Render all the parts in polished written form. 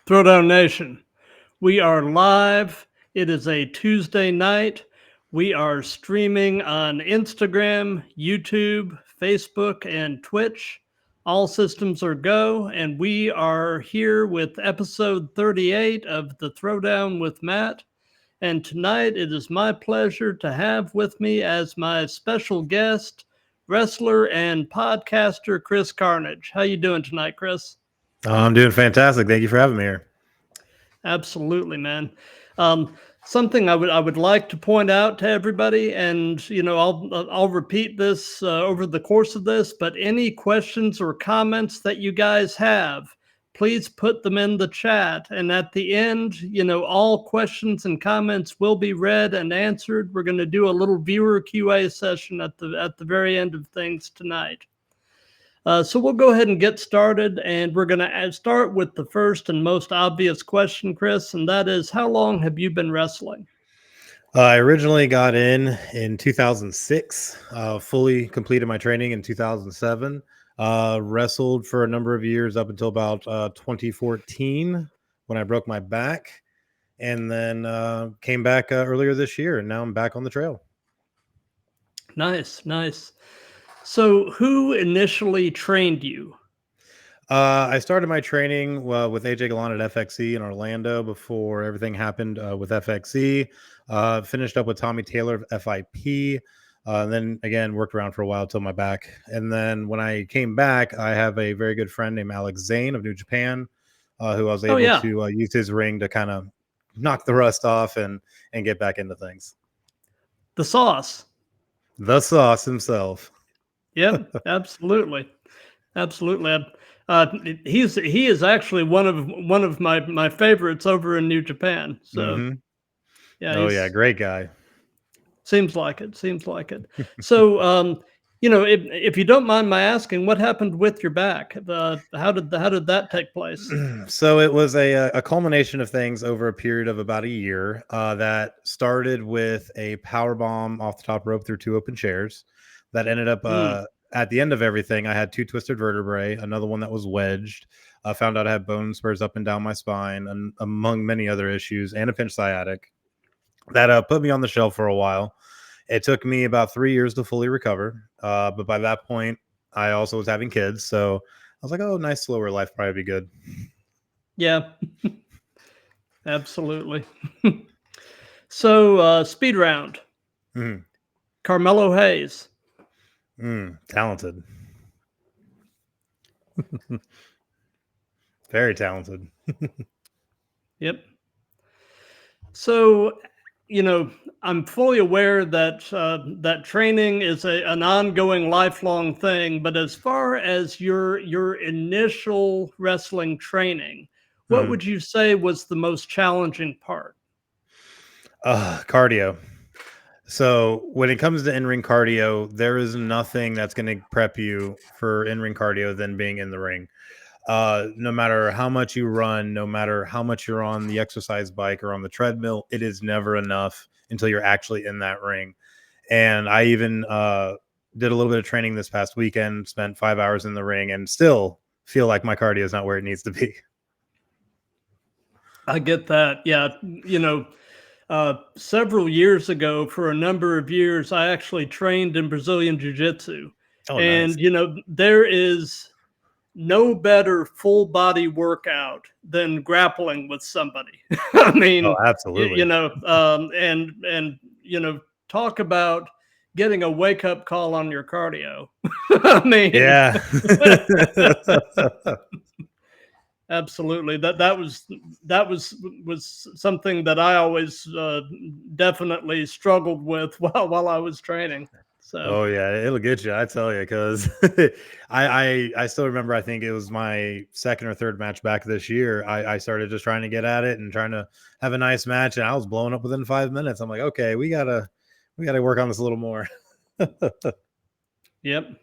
Throwdown Nation, we are live. It is a Tuesday night. We are streaming on Instagram, YouTube, Facebook, and Twitch. All systems are go, and we are here with episode 38 of the Throwdown with Matt. And tonight it is my pleasure to have with me as my special guest, wrestler and podcaster Chris Carnage. How you doing tonight, Chris? I'm doing fantastic. Thank you for having me here. Absolutely, man. Something I would like to point out to everybody, and I'll repeat this over the course of this. But any questions or comments that you guys have, please put them in the chat. And at the end, all questions and comments will be read and answered. We're going to do a little viewer QA session at the very end of things tonight. So we'll go ahead and get started, and we're going to start with the first and most obvious question, Chris, and that is, how long have you been wrestling? I originally got in 2006, fully completed my training in 2007, wrestled for a number of years up until about 2014 when I broke my back, and then came back earlier this year, and now I'm back on the trail. Nice, nice. So who initially trained you? I started my training with AJ Galan at FXE in Orlando before everything happened with FXE. Finished up with Tommy Taylor of FIP. Then again, worked around for a while till my back. And then when I came back, I have a very good friend named Alex Zane of New Japan, who I was able to use his ring to kind of knock the rust off and get back into things. The Sauce. The Sauce himself. Yep, absolutely. Absolutely. He is actually one of my favorites over in New Japan. So yeah, great guy. Seems like it. So if you don't mind my asking, what happened with your back? How did that take place? So it was a culmination of things over a period of about a year that started with a power bomb off the top rope through two open chairs that ended up at the end of everything. I had two twisted vertebrae, another one that was wedged. I found out I had bone spurs up and down my spine, and among many other issues, and a pinch sciatic that put me on the shelf for a while. It took me about 3 years to fully recover, but by that point, I also was having kids, so I was like, "Oh, nice slower life, probably be good." Yeah, absolutely. So speed round. Carmelo Hayes. Talented. Very talented. Yep. So, I'm fully aware that that training is an ongoing, lifelong thing. But as far as your initial wrestling training, what would you say was the most challenging part? Cardio. So when it comes to in-ring cardio, there is nothing that's going to prep you for in-ring cardio than being in the ring. No matter how much you run, no matter how much you're on the exercise bike or on the treadmill, it is never enough until you're actually in that ring. And I even did a little bit of training this past weekend, spent 5 hours in the ring, and still feel like my cardio is not where it needs to be. I get that. Yeah. Several years ago, for a number of years, I actually trained in Brazilian Jiu-Jitsu. And, nice. There is no better full body workout than grappling with somebody. I mean, absolutely. Talk about getting a wake up call on your cardio. I mean, yeah. Absolutely. That was something that I always definitely struggled with while I was training. So. Yeah, it'll get you, I tell you, because I still remember. I think it was my second or third match back this year. I started just trying to get at it and trying to have a nice match, and I was blowing up within 5 minutes. I'm like, okay, we gotta work on this a little more. Yep.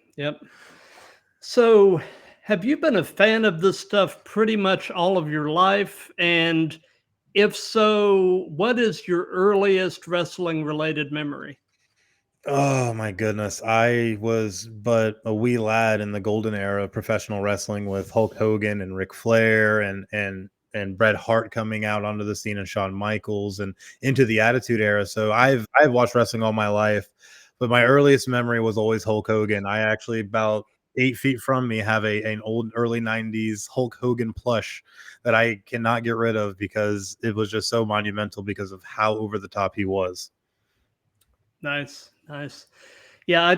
So, have you been a fan of this stuff pretty much all of your life? And if so, what is your earliest wrestling related memory? Oh my goodness. I was but a wee lad in the golden era of professional wrestling with Hulk Hogan and Ric Flair and Bret Hart coming out onto the scene, and Shawn Michaels, and into the Attitude Era. So I've watched wrestling all my life, but my earliest memory was always Hulk Hogan. I actually, about 8 feet from me, have an old early 90s Hulk Hogan plush that I cannot get rid of because it was just so monumental because of how over the top he was. Nice. Yeah,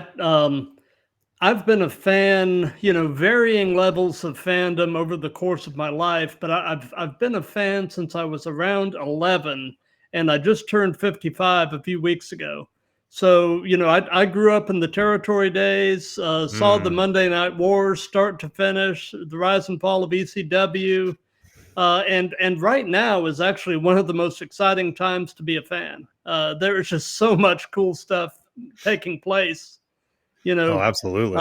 I've been a fan, varying levels of fandom over the course of my life, but I've been a fan since I was around 11, and I just turned 55 a few weeks ago. So, I grew up in the territory days, saw the Monday Night Wars start to finish, the rise and fall of ECW, and right now is actually one of the most exciting times to be a fan. There is just so much cool stuff taking place. Oh, absolutely.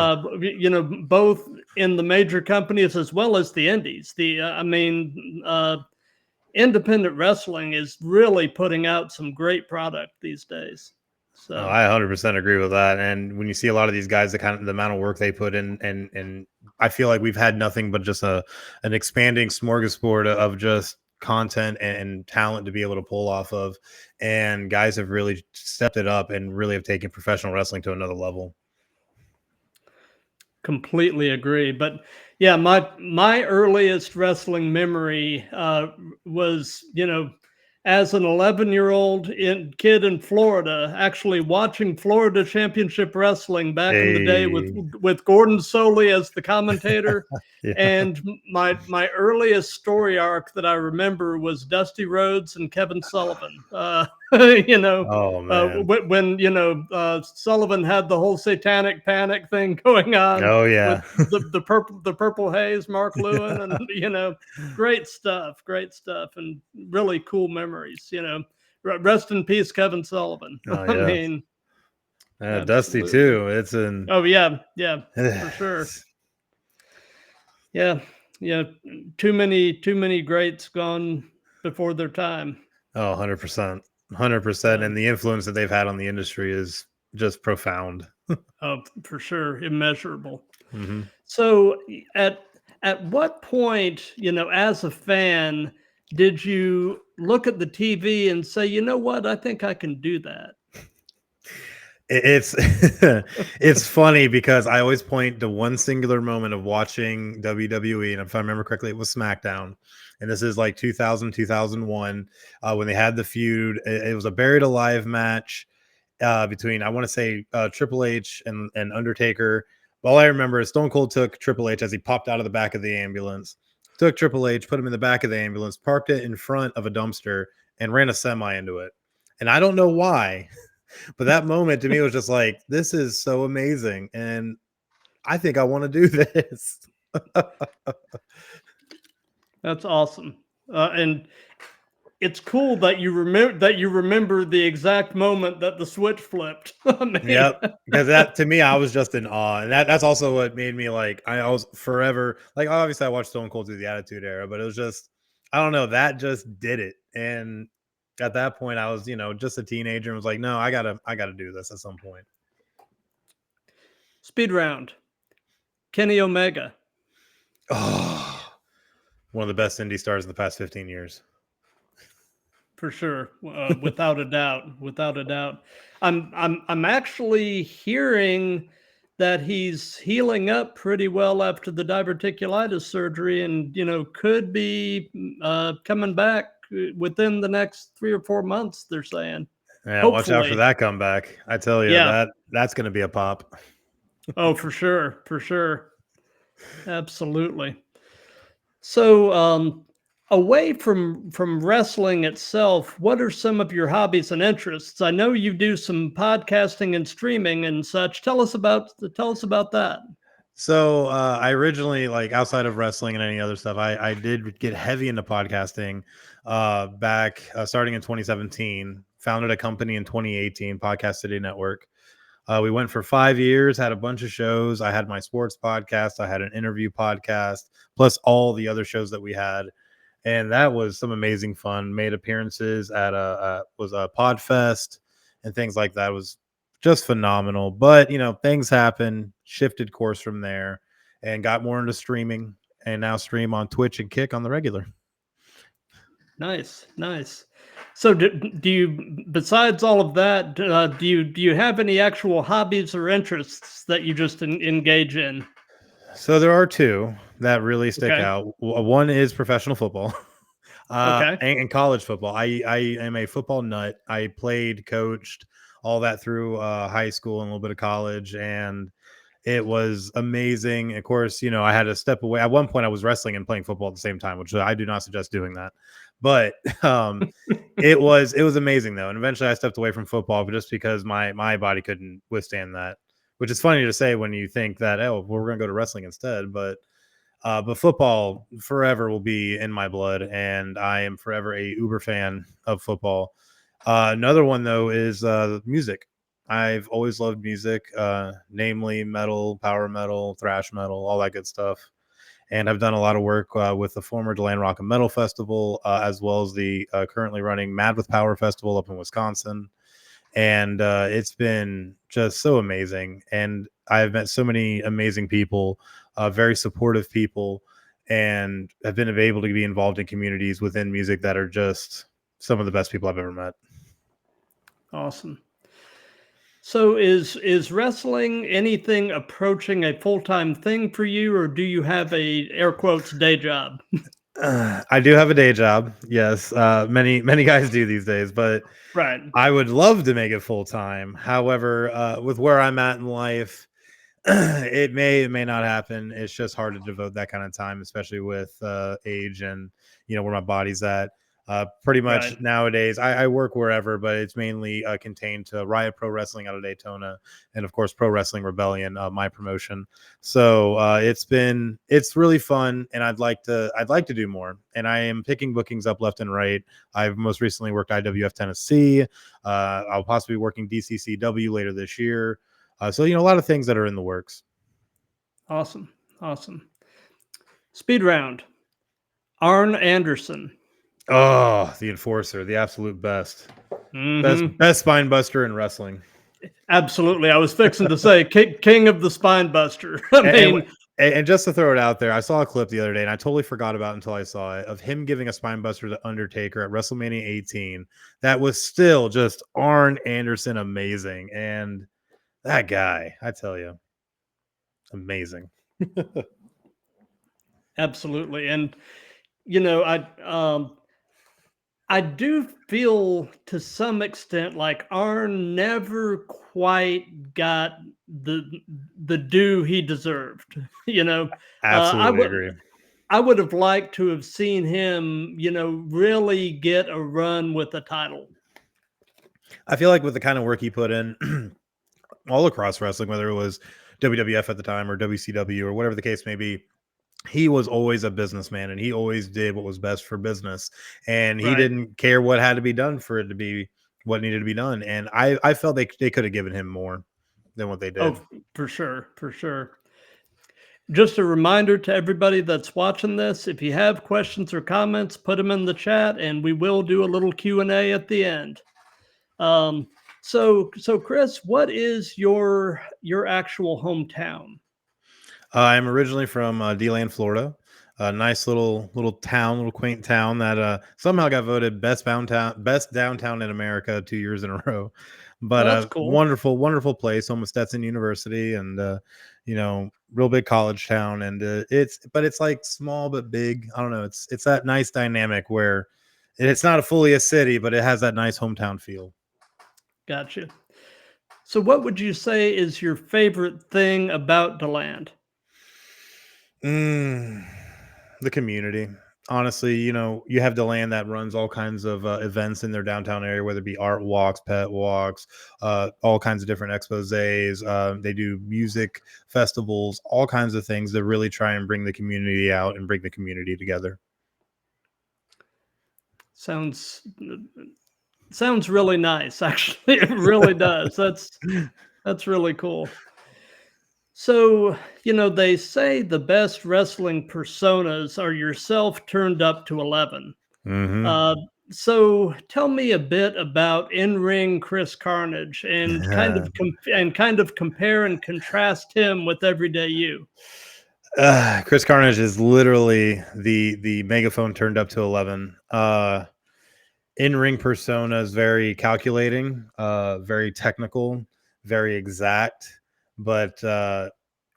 Both in the major companies as well as the indies. Independent wrestling is really putting out some great product these days. So I 100% agree with that. And when you see a lot of these guys, the amount of work they put in, and I feel like we've had nothing but just an expanding smorgasbord of just content and talent to be able to pull off of. And guys have really stepped it up and really have taken professional wrestling to another level. completely agree. But yeah, my earliest wrestling memory was, as an 11-year-old kid in Florida, actually watching Florida Championship Wrestling back in the day with Gordon Soley as the commentator. Yeah. And my earliest story arc that I remember was Dusty Rhodes and Kevin Sullivan. Oh, man. When Sullivan had the whole satanic panic thing going on. Oh, yeah. With the purple haze, Mark Lewin, and great stuff, and really cool memories. Rest in peace, Kevin Sullivan. Oh, I yeah. mean, Dusty too. It's an oh yeah, for sure. Yeah. Too many greats gone before their time. Oh, 100%. 100%. And the influence that they've had on the industry is just profound. Oh, for sure. Immeasurable. Mm-hmm. So at what point, as a fan, did you look at the TV and say, you know what, I think I can do that? It's it's funny because I always point to one singular moment of watching WWE, and if I remember correctly, it was SmackDown, and this is like 2000, 2001, when they had the feud. It was a buried alive match between, I want to say, Triple H and Undertaker. All I remember is Stone Cold took Triple H as he popped out of the back of the ambulance, took Triple H, put him in the back of the ambulance, parked it in front of a dumpster, and ran a semi into it. And I don't know why, but that moment to me was just like, this is so amazing. And I think I want to do this. That's awesome. And it's cool that you remember the exact moment that the switch flipped. Yep. Because that, to me, I was just in awe. And that's also what made me like, I was forever, like, obviously I watched Stone Cold through the Attitude Era, but it was just, I don't know, that just did it. And at that point I was, just a teenager and was like, no, I gotta do this at some point. Speed round. Kenny Omega. Oh, one of the best indie stars of the past 15 years. For sure, without a doubt. I'm actually hearing that he's healing up pretty well after the diverticulitis surgery, and could be coming back within the next 3 or 4 months. They're saying. Yeah, hopefully. Watch out for that comeback. I tell you, that's going to be a pop. Oh, for sure, absolutely. So, away from wrestling itself, what are some of your hobbies and interests? I know you do some podcasting and streaming and such. Tell us about that. So I originally, like, outside of wrestling and any other stuff, I did get heavy into podcasting back starting in 2017. Founded a company in 2018, Podcast City Network. We went for 5 years, had a bunch of shows. I had my sports podcast. I had an interview podcast, plus all the other shows that we had. And that was some amazing fun. Made appearances at a Podfest and things like that. It was just phenomenal. But, things happen, shifted course from there and got more into streaming, and now stream on Twitch and Kick on the regular. Nice, nice. So do you, besides all of that, do you have any actual hobbies or interests that you just engage in? So there are two that really stick Okay. out. One is professional football. Okay. And college football. I am a football nut. I played, coached, all that through high school and a little bit of college, and it was amazing. Of course, I had to step away. At one point, I was wrestling and playing football at the same time, which I do not suggest doing that. But it was amazing though, and eventually I stepped away from football, but just because my body couldn't withstand that. Which is funny to say when you think that, oh, well, we're gonna go to wrestling instead, but football forever will be in my blood, and I am forever a uber fan of football. Another one though is music. I've always loved music, namely metal, power metal, thrash metal, all that good stuff. And I've done a lot of work with the former Deland Rock and Metal Festival, as well as the currently running Mad with Power Festival up in Wisconsin. And it's been just so amazing. And I've met so many amazing people, very supportive people, and have been able to be involved in communities within music that are just some of the best people I've ever met. Awesome. So is wrestling anything approaching a full-time thing for you, or do you have a air quotes day job? I do have a day job. Yes. Many guys do these days, but Right. I would love to make it full time. However, with where I'm at in life, it may not happen. It's just hard to devote that kind of time, especially with age and where my body's at. Pretty much Right. nowadays, I work wherever, but it's mainly contained to Riot Pro Wrestling out of Daytona, and of course Pro Wrestling Rebellion, my promotion. So it's really fun, and I'd like to do more. And I am picking bookings up left and right. I've most recently worked IWF Tennessee. I'll possibly be working DCCW later this year. So a lot of things that are in the works. Awesome. Awesome. Speed round. Arn Anderson. Oh, the Enforcer, the absolute best, best Hmm. best spine buster in wrestling. Absolutely. I was fixing to say king of the spine buster. I And, mean, and just to throw it out there, I saw a clip the other day, and I totally forgot about it until I saw it, of him giving a spine buster to Undertaker at WrestleMania 18. That was still just Arn Anderson amazing, and that guy, I tell you, amazing. absolutely. And I do feel to some extent like Arn never quite got the the due he deserved. I Absolutely would agree. I would have liked to have seen him, really get a run with the title. I feel like with the kind of work he put in all across wrestling, whether it was WWF at the time or WCW or whatever the case may be, he was always a businessman, and he always did what was best for business, and he Right. didn't care what had to be done for it to be what needed to be done. And I felt they could have given him more than what they Oh, did. for sure, for sure. Just a reminder to everybody that's watching this, if you have questions or comments, put them in the chat and we will do a little Q&A at the end. So Chris, what is your actual hometown? I'm originally from D-Land, Florida. A nice little town, little quaint town that somehow got voted best downtown in America 2 years in a row. But Oh, that's a cool. wonderful place, home of Stetson University, and real big college town. And it's like small but big. I don't know. It's that nice dynamic where it's not fully a city, but it has that nice hometown feel. Gotcha. So what would you say is your favorite thing about DeLand? Mm, the community. Honestly, you have Deland that runs all kinds of events in their downtown area, whether it be art walks, pet walks, all kinds of different exposés. They do music festivals, all kinds of things that really try and bring the community out and bring the community together. Sounds sounds really nice, actually. It really does. That's really cool. So, they say the best wrestling personas are yourself turned up to 11. Hmm. Uh, so tell me a bit about in-ring Chris Carnage and kind of compare and contrast him with everyday you. Chris Carnage is literally the megaphone turned up to 11. In-ring persona is very calculating, very technical, very exact, but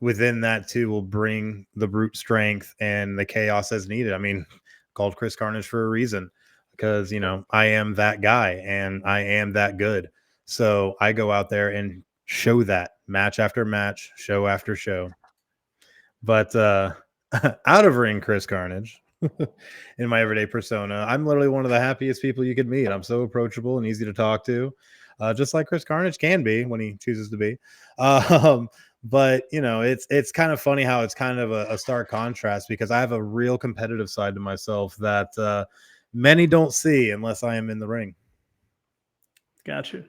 within that too will bring the brute strength and the chaos as needed. I mean, called Chris Carnage for a reason, because I am that guy and I am that good. So I go out there and show that match after match, show after show. But out of ring Chris Carnage, in my everyday persona, I'm literally one of the happiest people you could meet. I'm so approachable and easy to talk to, just like Chris Carnage can be when he chooses to be. But it's kind of funny how it's kind of a stark contrast, because I have a real competitive side to myself that many don't see unless I am in the ring. Gotcha.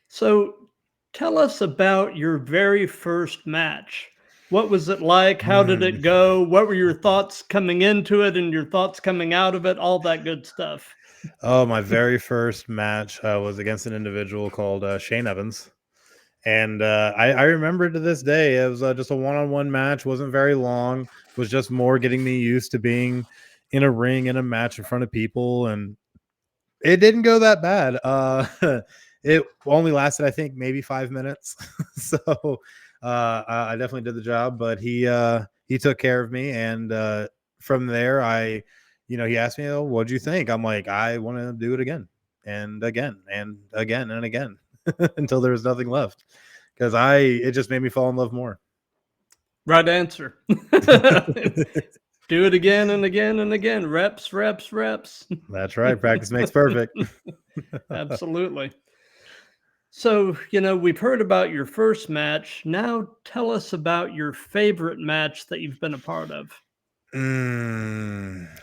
So tell us about your very first match. What was it like? How did it go? What were your thoughts coming into it and your thoughts coming out of it? All that good stuff. Oh, my very first match was against an individual called Shane Evans. And I remember to this day, it was just a one-on-one match. Wasn't very long. Was just more getting me used to being in a ring in a match in front of people, and it didn't go that bad. It only lasted, I think, maybe 5 minutes. So I definitely did the job. But he took care of me, and from there, he asked me, "Oh, what'd you think?" I'm like, "I want to do it again, and again, and again, and again." Until there was nothing left, because it just made me fall in love more. Right answer. Do it again and again and again. Reps, reps, reps. That's right. Practice makes perfect. Absolutely. So, we've heard about your first match. Now tell us about your favorite match that you've been a part of.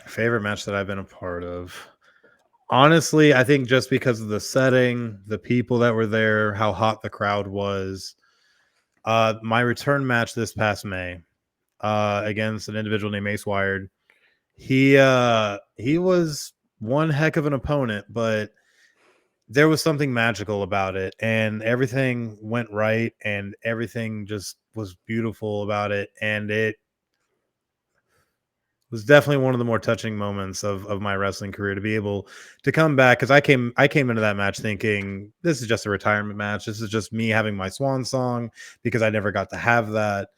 Favorite match that I've been a part of. Honestly, I think just because of the setting, the people that were there, how hot the crowd was. My return match this past May, against an individual named Ace Wired. He was one heck of an opponent, but there was something magical about it, and everything went right, and everything just was beautiful about it, and it was definitely one of the more touching moments of my wrestling career, to be able to come back, because I came into that match thinking this is just a retirement match. This is just me having my swan song, because I never got to have that.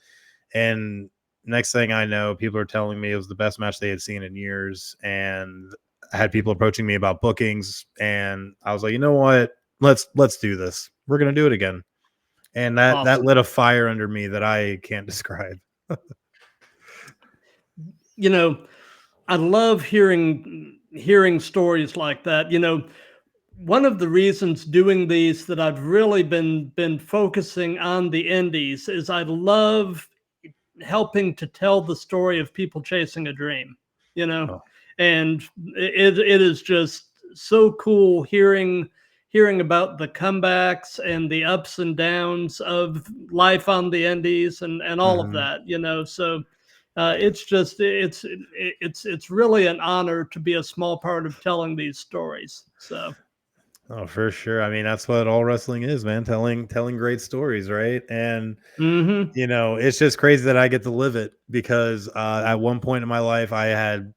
And next thing I know, people are telling me it was the best match they had seen in years, and I had people approaching me about bookings, and I was like, you know what? Let's do this. We're gonna do it again. And that Awesome. lit a fire under me that I can't describe. I love hearing stories like that. One of the reasons doing these that I've really been focusing on the indies is I love helping to tell the story of people chasing a dream, Oh. and it is just so cool hearing about the comebacks and the ups and downs of life on the indies and all of Mhm. that, so it's really an honor to be a small part of telling these stories. So Oh, for sure. I mean, that's what all wrestling is, man. Telling great stories, right? And mhm. it's just crazy that I get to live it, because at one point in my life, I had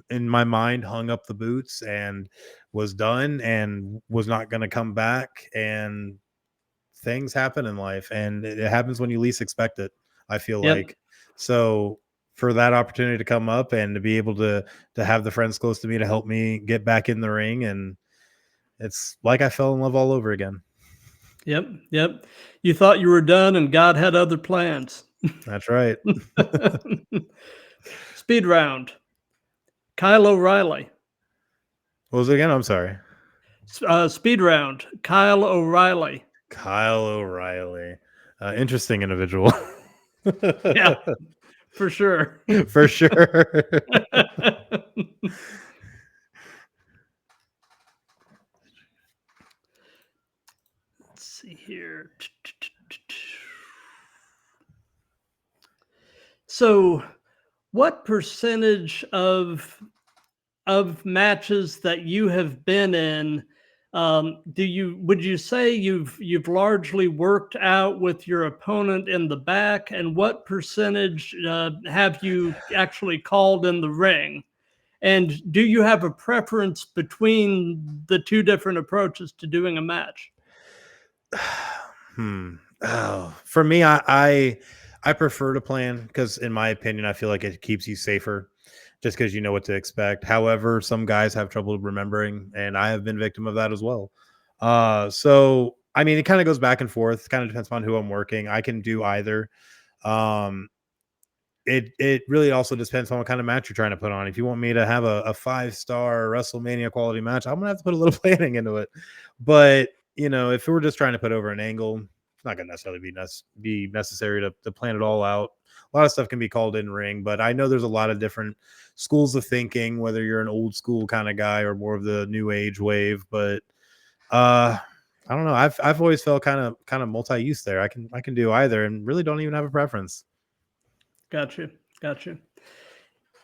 in my mind hung up the boots and was done and was not going to come back. And things happen in life, and it happens when you least expect it, I feel Yep. like. So for that opportunity to come up and to be able to have the friends close to me to help me get back in the ring, and it's like I fell in love all over again. Yep. Yep. You thought you were done and God had other plans. That's right. Speed round. Kyle O'Reilly. What was it again? I'm sorry. Speed round. Kyle O'Reilly. Kyle O'Reilly. Interesting individual. Yeah, for sure. For sure. Let's see here. So, what percentage of matches that you have been in Would you say you've largely worked out with your opponent in the back, and what percentage have you actually called in the ring? And do you have a preference between the two different approaches to doing a match? Oh, for me, I prefer to plan because, in my opinion, I feel like it keeps you safer, just because you know what to expect. However, some guys have trouble remembering, and I have been victim of that as well. So I mean, it kind of goes back and forth. Kind of depends on who I'm working. I can do either. Um, it really also depends on what kind of match you're trying to put on. If you want me to have a 5-star WrestleMania quality match, I'm gonna have to put a little planning into it. But if we're just trying to put over an angle, it's not gonna necessarily be necessary to plan it all out. A lot of stuff can be called in ring, but I know there's a lot of different schools of thinking, whether you're an old school kind of guy or more of the new age wave. But I don't know. I've always felt kind of multi-use there. I can do either and really don't even have a preference. Gotcha. Gotcha.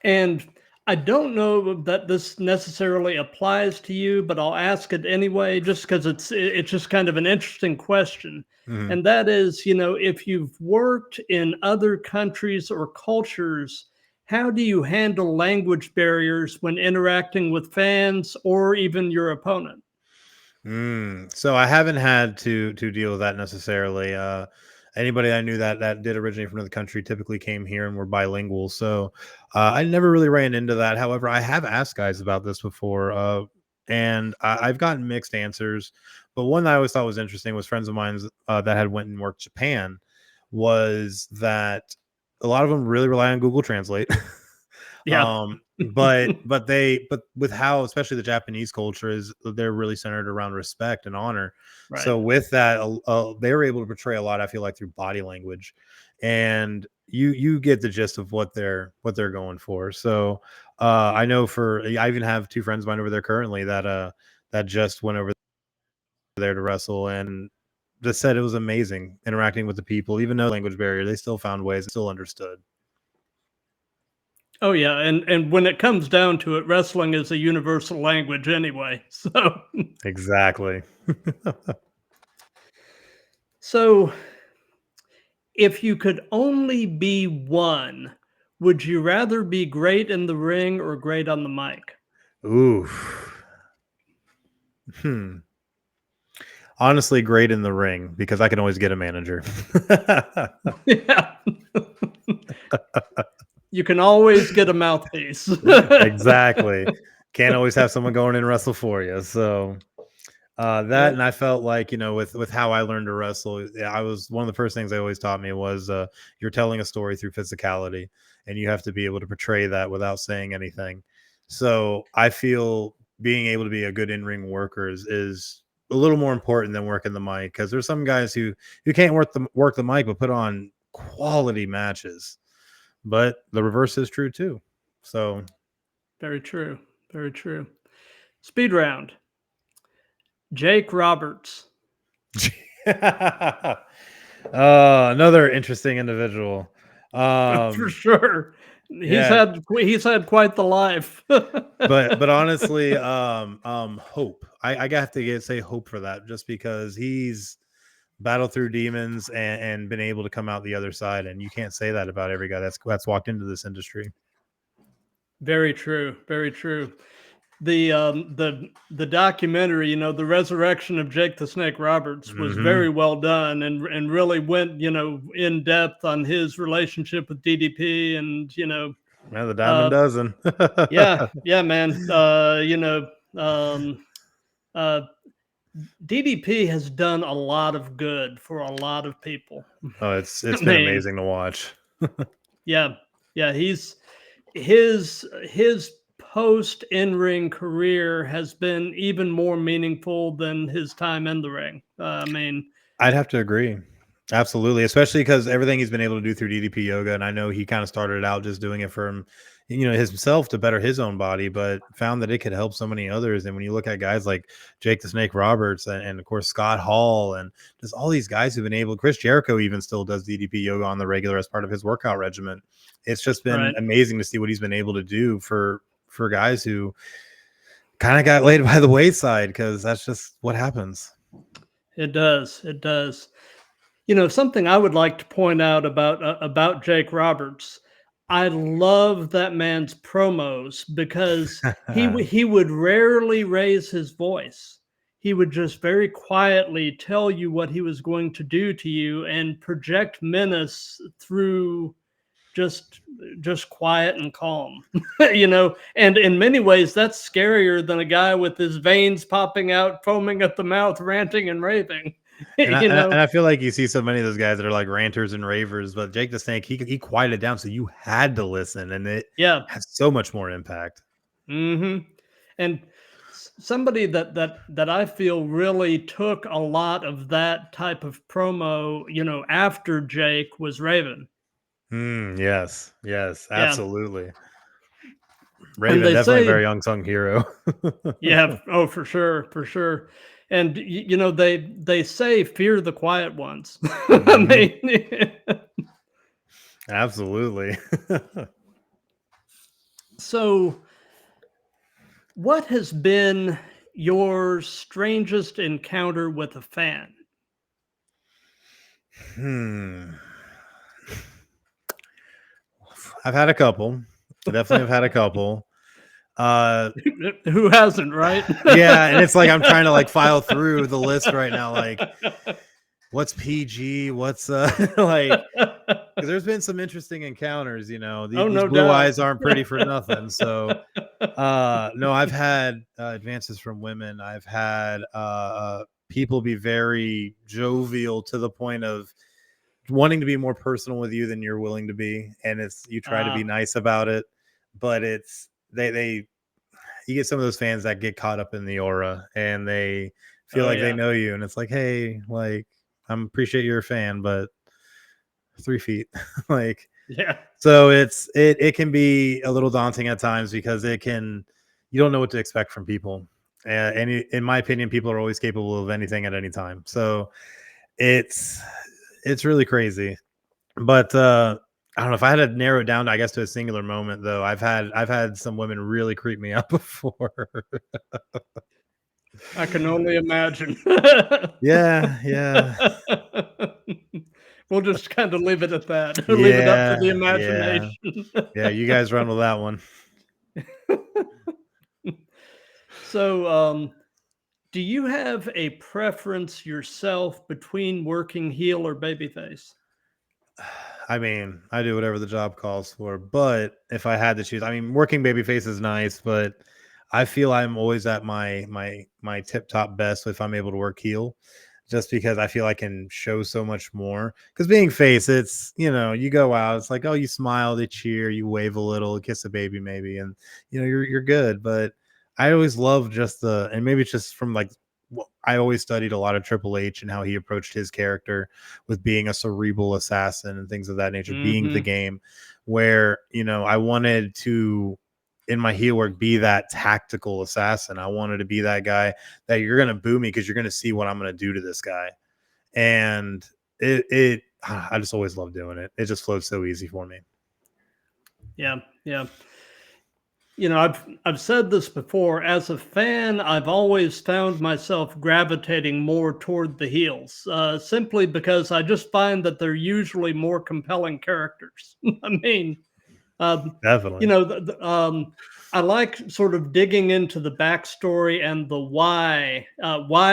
And I don't know that this necessarily applies to you, but I'll ask it anyway, just because it's just kind of an interesting question. Mhm. And that is, if you've worked in other countries or cultures, how do you handle language barriers when interacting with fans or even your opponent? So I haven't had to deal with that necessarily. Anybody I knew that did originate from another country typically came here and were bilingual. So I never really ran into that. However, I have asked guys about this before, and I've gotten mixed answers. But one that I always thought was interesting was friends of mine that had went and worked Japan. Was that a lot of them really rely on Google Translate. Yeah. But with how especially the Japanese culture is, they're really centered around respect and honor. Right. So with that, they were able to portray a lot, I feel like, through body language, and you get the gist of what they're going for. So I know I even have two friends of mine over there currently that just went over there to wrestle, and just said it was amazing interacting with the people. Even though language barrier, they still found ways and still understood. Oh yeah, and when it comes down to it, wrestling is a universal language anyway. Exactly. So if you could only be one, would you rather be great in the ring or great on the mic? Ooh. Honestly, great in the ring because I can always get a manager. Yeah. You can always get a mouthpiece. Exactly. Can't always have someone going in and wrestle for you. So that, Yep. and I felt like, with how I learned to wrestle, I was one of the first things they always taught me was you're telling a story through physicality, and you have to be able to portray that without saying anything. So I feel being able to be a good in-ring worker is a little more important than working the mic, because there's some guys who can't work the mic but put on quality matches. But the reverse is true too. So Very true. Very true. Speed round. Jake Roberts. another interesting individual. For Um, sure. yeah, He's had quite the life. but honestly, Hope. I got to say Hope for that, just because he's battled through demons and been able to come out the other side, and you can't say that about every guy that's walked into this industry. Very true. Very true. The documentary, the resurrection of Jake the Snake Roberts, was Hmm. very well done and really went, in depth on his relationship with DDP and Yeah, the diamond uh dozen. yeah, man. Uh DDP has done a lot of good for a lot of people. Oh, I it's been mean, amazing to watch. yeah, yeah, his post in-ring career has been even more meaningful than his time in the ring. I mean, I'd have to agree. Absolutely, especially because everything he's been able to do through DDP yoga, and I know he kind of started out just doing it for himself to better his own body, but found that it could help so many others. And when you look at guys like Jake the Snake Roberts and of course Scott Hall and just all these guys who've been able, Chris Jericho even still does DDP yoga on the regular as part of his workout regimen. It's just been right. amazing to see what he's been able to do for guys who kind of got laid by the wayside because that's just what happens. It does. It does. You know, something I would like to point out about Jake Roberts. I love that man's promos because he would rarely raise his voice. He would just very quietly tell you what he was going to do to you and project menace through just just quiet and calm. You know, and in many ways that's scarier than a guy with his veins popping out, foaming at the mouth, ranting and raving. And You know. I feel like you see so many of those guys that are like ranters and ravers, but Jake the Snake, he quieted down, so you had to listen, and it Yeah. has so much more impact. Mm-hmm. And somebody that I feel really took a lot of that type of promo, you know, after Jake was Raven. Yes, yes, Yeah. absolutely. And Raven, they definitely a say, very unsung hero. yeah, oh, for sure, for sure. And you know, they say fear the quiet ones. I Mhm. mean, Absolutely. so what has been your strangest encounter with a fan? Hmm. I've had a couple. I definitely have had a couple. Uh, Who hasn't, right? yeah, and it's like I'm trying to like file through the list right now. Like, what's PG? What's like? Because there's been some interesting encounters. You know, Oh, these no blue doubt. eyes aren't pretty for nothing. So, no, I've had advances from women. I've had people be very jovial to the point of wanting to be more personal with you than you're willing to be, and it's you try to be nice about it, but it's they you get some of those fans that get caught up in the aura and they feel Oh, like they yeah. know you, and it's like, hey, like I'm appreciate you're a fan, but 3 feet, like Yeah. so it can be a little daunting at times because it can you don't know what to expect from people, and in my opinion, people are always capable of anything at any time, so it's it's really crazy. But I don't know if I had to narrow it down, I guess, to a singular moment though. I've had some women really creep me out before. I can only imagine. Yeah, yeah. We'll just kind of leave it at that. Leave it up to the Yeah, yeah. imagination. Yeah, you guys run with that one. So, do you have a preference yourself between working heel or babyface? I mean, I do whatever the job calls for, but if I had to choose, I mean, working babyface is nice, but I feel I'm always at my tip top best if I'm able to work heel, just because I feel I can show so much more. Because being face, it's you go out, it's like, oh, you smile, they cheer, you wave a little, kiss a baby maybe, and you're good. But I always love just and maybe it's just from like I always studied a lot of Triple H and how he approached his character with being a cerebral assassin and things of that nature, being the Mm-hmm. game, where I wanted to in my heel work be that tactical assassin. I wanted to be that guy that you're gonna boo me because you're gonna see what I'm gonna do to this guy. And I just always love doing it. It just flows so easy for me. Yeah, yeah. You know, I've said this before. As a fan, I've always found myself gravitating more toward the heels, simply because I just find that they're usually more compelling characters. I mean, you Definitely. know, I like sort of digging into the backstory and the why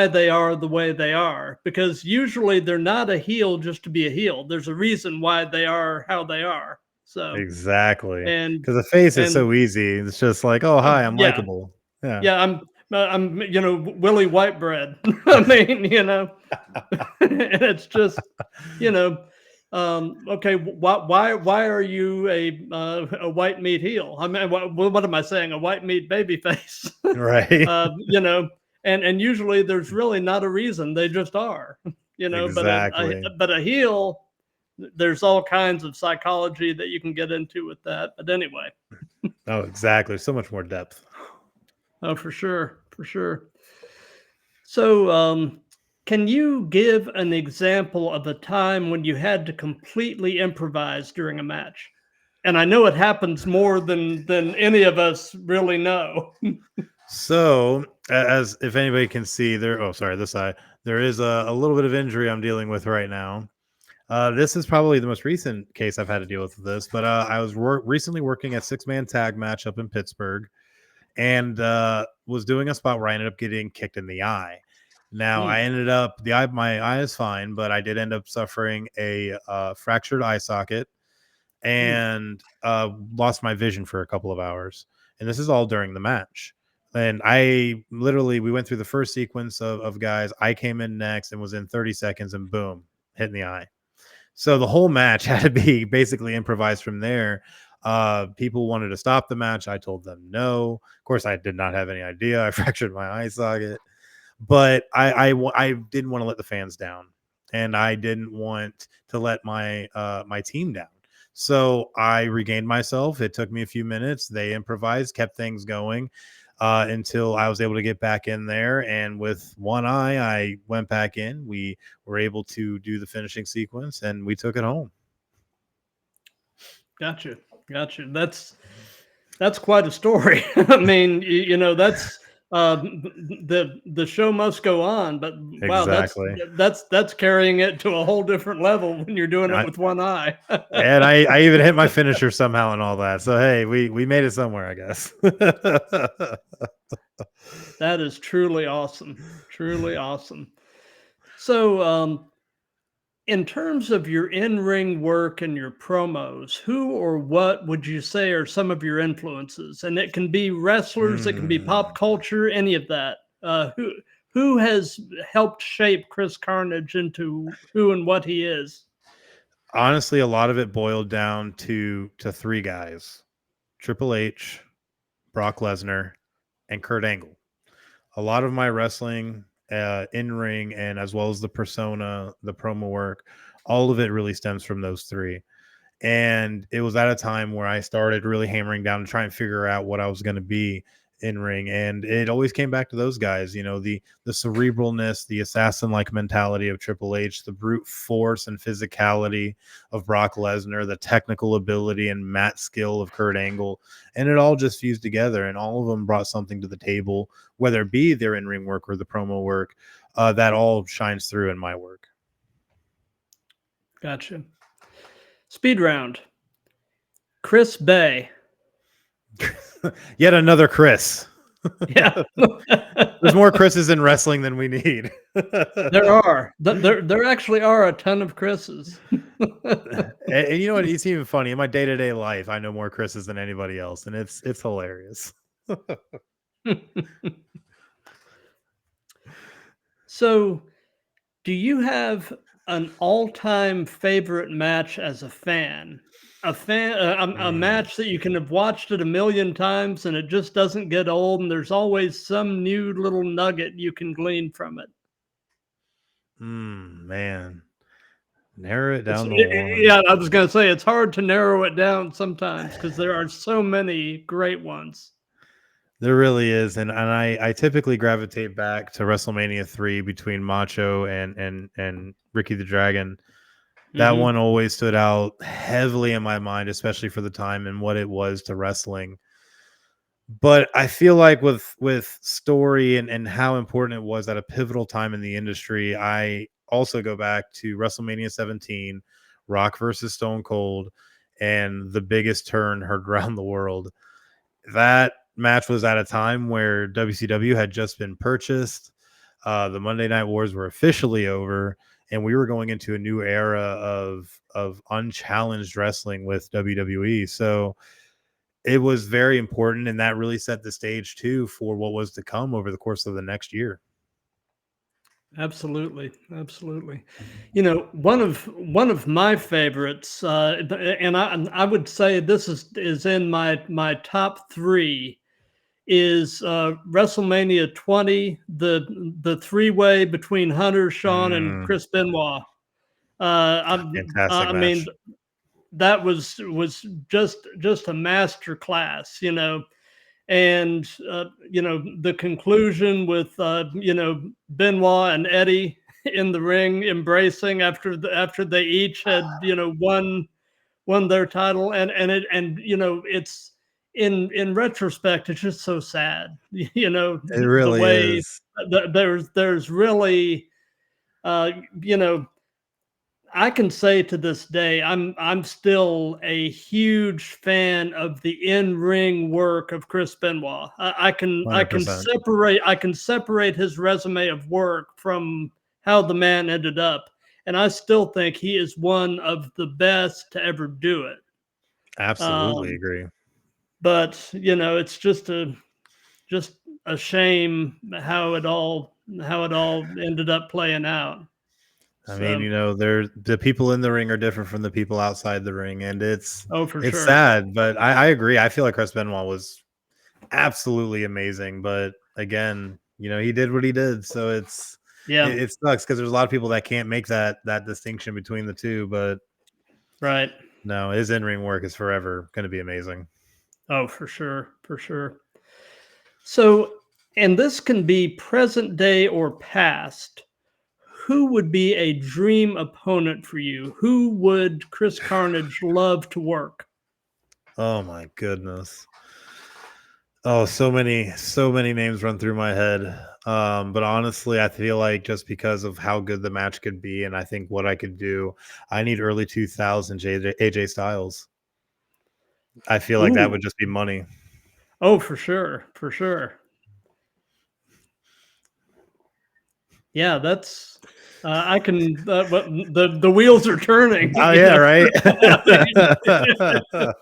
they are the way they are, because usually they're not a heel just to be a heel. There's a reason why they are how they are. So, Exactly. and Because the face is and so easy. It's just like, oh hi, I'm yeah, likable. Yeah. yeah, I'm you know, Willie Whitebread. I mean, you know, it's just, you know, okay, why are you a white meat heel? I mean, what am I saying? A white meat baby face? Right. You know, and usually there's really not a reason. They just are. You know, but Exactly. but a heel, there's all kinds of psychology that you can get into with that. But anyway, Oh, exactly. So much more depth. oh, for sure, for sure. So, can you give an example of a time when you had to completely improvise during a match? And I know it happens more than any of us really know. So, as if anybody can see there, oh, sorry, this side, there is a little bit of injury I'm dealing with right now. This is probably the most recent case I've had to deal with this, but I was recently working a 6-man tag match up in Pittsburgh and was doing a spot where I ended up getting kicked in the eye. Now, I ended up, my eye is fine, but I did end up suffering a fractured eye socket and lost my vision for a couple of hours. And this is all during the match. And I literally, we went through the first sequence of guys. I came in next and was in 30 seconds and boom, hit in the eye. So the whole match had to be basically improvised from there. People wanted to stop the match. I told them no. Of course, I did not have any idea. I fractured my eye socket, but I didn't want to let the fans down, and I didn't want to let my my team down. So I regained myself. It took me a few minutes. They improvised, kept things going until I was able to get back in there. And with one eye, I went back in. We were able to do the finishing sequence, and we took it home. Gotcha. That's quite a story. I mean, you know, that's the show must go on, but wow, Exactly. that's carrying it to a whole different level when you're doing it with one eye. And I even hit my finisher somehow and all that. So hey, we made it somewhere, I guess. That is truly awesome. Truly awesome. So, in terms of your in-ring work and your promos, who or what would you say are some of your influences? And it can be wrestlers, it can be pop culture, any of that. Who has helped shape Chris Carnage into who and what he is? Honestly, a lot of it boiled down to 3 guys: Triple H, Brock Lesnar, and Kurt Angle. A lot of my wrestling, in ring, and as well as the persona, the promo work, all of it really stems from those 3. And it was at a time where I started really hammering down to try and figure out what I was going to be in ring, and it always came back to those guys. You know, the cerebralness, the assassin like mentality of Triple H, the brute force and physicality of Brock Lesnar, the technical ability and mat skill of Kurt Angle, and it all just fused together, and all of them brought something to the table, whether it be their in-ring work or the promo work. That all shines through in my work. Gotcha. Speed round. Chris Bay. Yet another Chris. Yeah. There's more Chris's in wrestling than we need. There actually are a ton of Chris's. And you know what? It's even funny. In my day-to-day life, I know more Chris's than anybody else, and it's hilarious. So, do you have an all-time favorite match as a fan? A match that you can have watched it a million times and it just doesn't get old, and there's always some new little nugget you can glean from it. Man. Narrow it It's, down to one. yeah, I was going to say it's hard to narrow it down sometimes because there are so many great ones. There really is, and I typically gravitate back to WrestleMania 3 between Macho and Ricky the Dragon. That one always stood out heavily in my mind, especially for the time and what it was to wrestling. But I feel like with story and how important it was at a pivotal time in the industry, I also go back to WrestleMania 17, Rock versus Stone Cold, and the biggest turn heard around the world. That match was at a time where WCW had just been purchased. The Monday Night Wars were officially over, and we were going into a new era of unchallenged wrestling with WWE. So it was very important, and that really set the stage too for what was to come over the course of the next year. Absolutely. You know, one of my favorites, and I would say this is in my top 3, is WrestleMania 20, the 3-way between Hunter, Shawn, and Chris Benoit. Fantastic I match. mean, that was just a master class, you know. And you know, the conclusion with you know, Benoit and Eddie in the ring embracing after they each had, you know, won their title, and you know, in retrospect, it's just so sad, you know, It the really way is. there's really, you know, I can say to this day, I'm still a huge fan of the in-ring work of Chris Benoit. $100%. I can separate his resume of work from how the man ended up, and I still think he is one of the best to ever do it. Absolutely Um, agree. but you know, it's just a shame how it all ended up playing out. I mean, So, the people in the ring are different from the people outside the ring, and oh, for it's sure. sad, but I agree. I feel like Chris Benoit was absolutely amazing, but again, he did what he did, so Yeah, it sucks because there's a lot of people that can't make that distinction between the two. But right. no, his in-ring work is forever going to be amazing. Oh, for sure, for sure. So, and this can be present day or past. Who would be a dream opponent for you? Who would Chris Carnage love to work? Oh my goodness. Oh, so many names run through my head. But honestly, I feel like just because of how good the match could be, and I think what I could do, I need early 2000 AJ Styles. I feel like that Ooh, would just be money. oh, for sure, for sure. Yeah, that's. I can. The wheels are turning. Oh You yeah, know. right. I mean,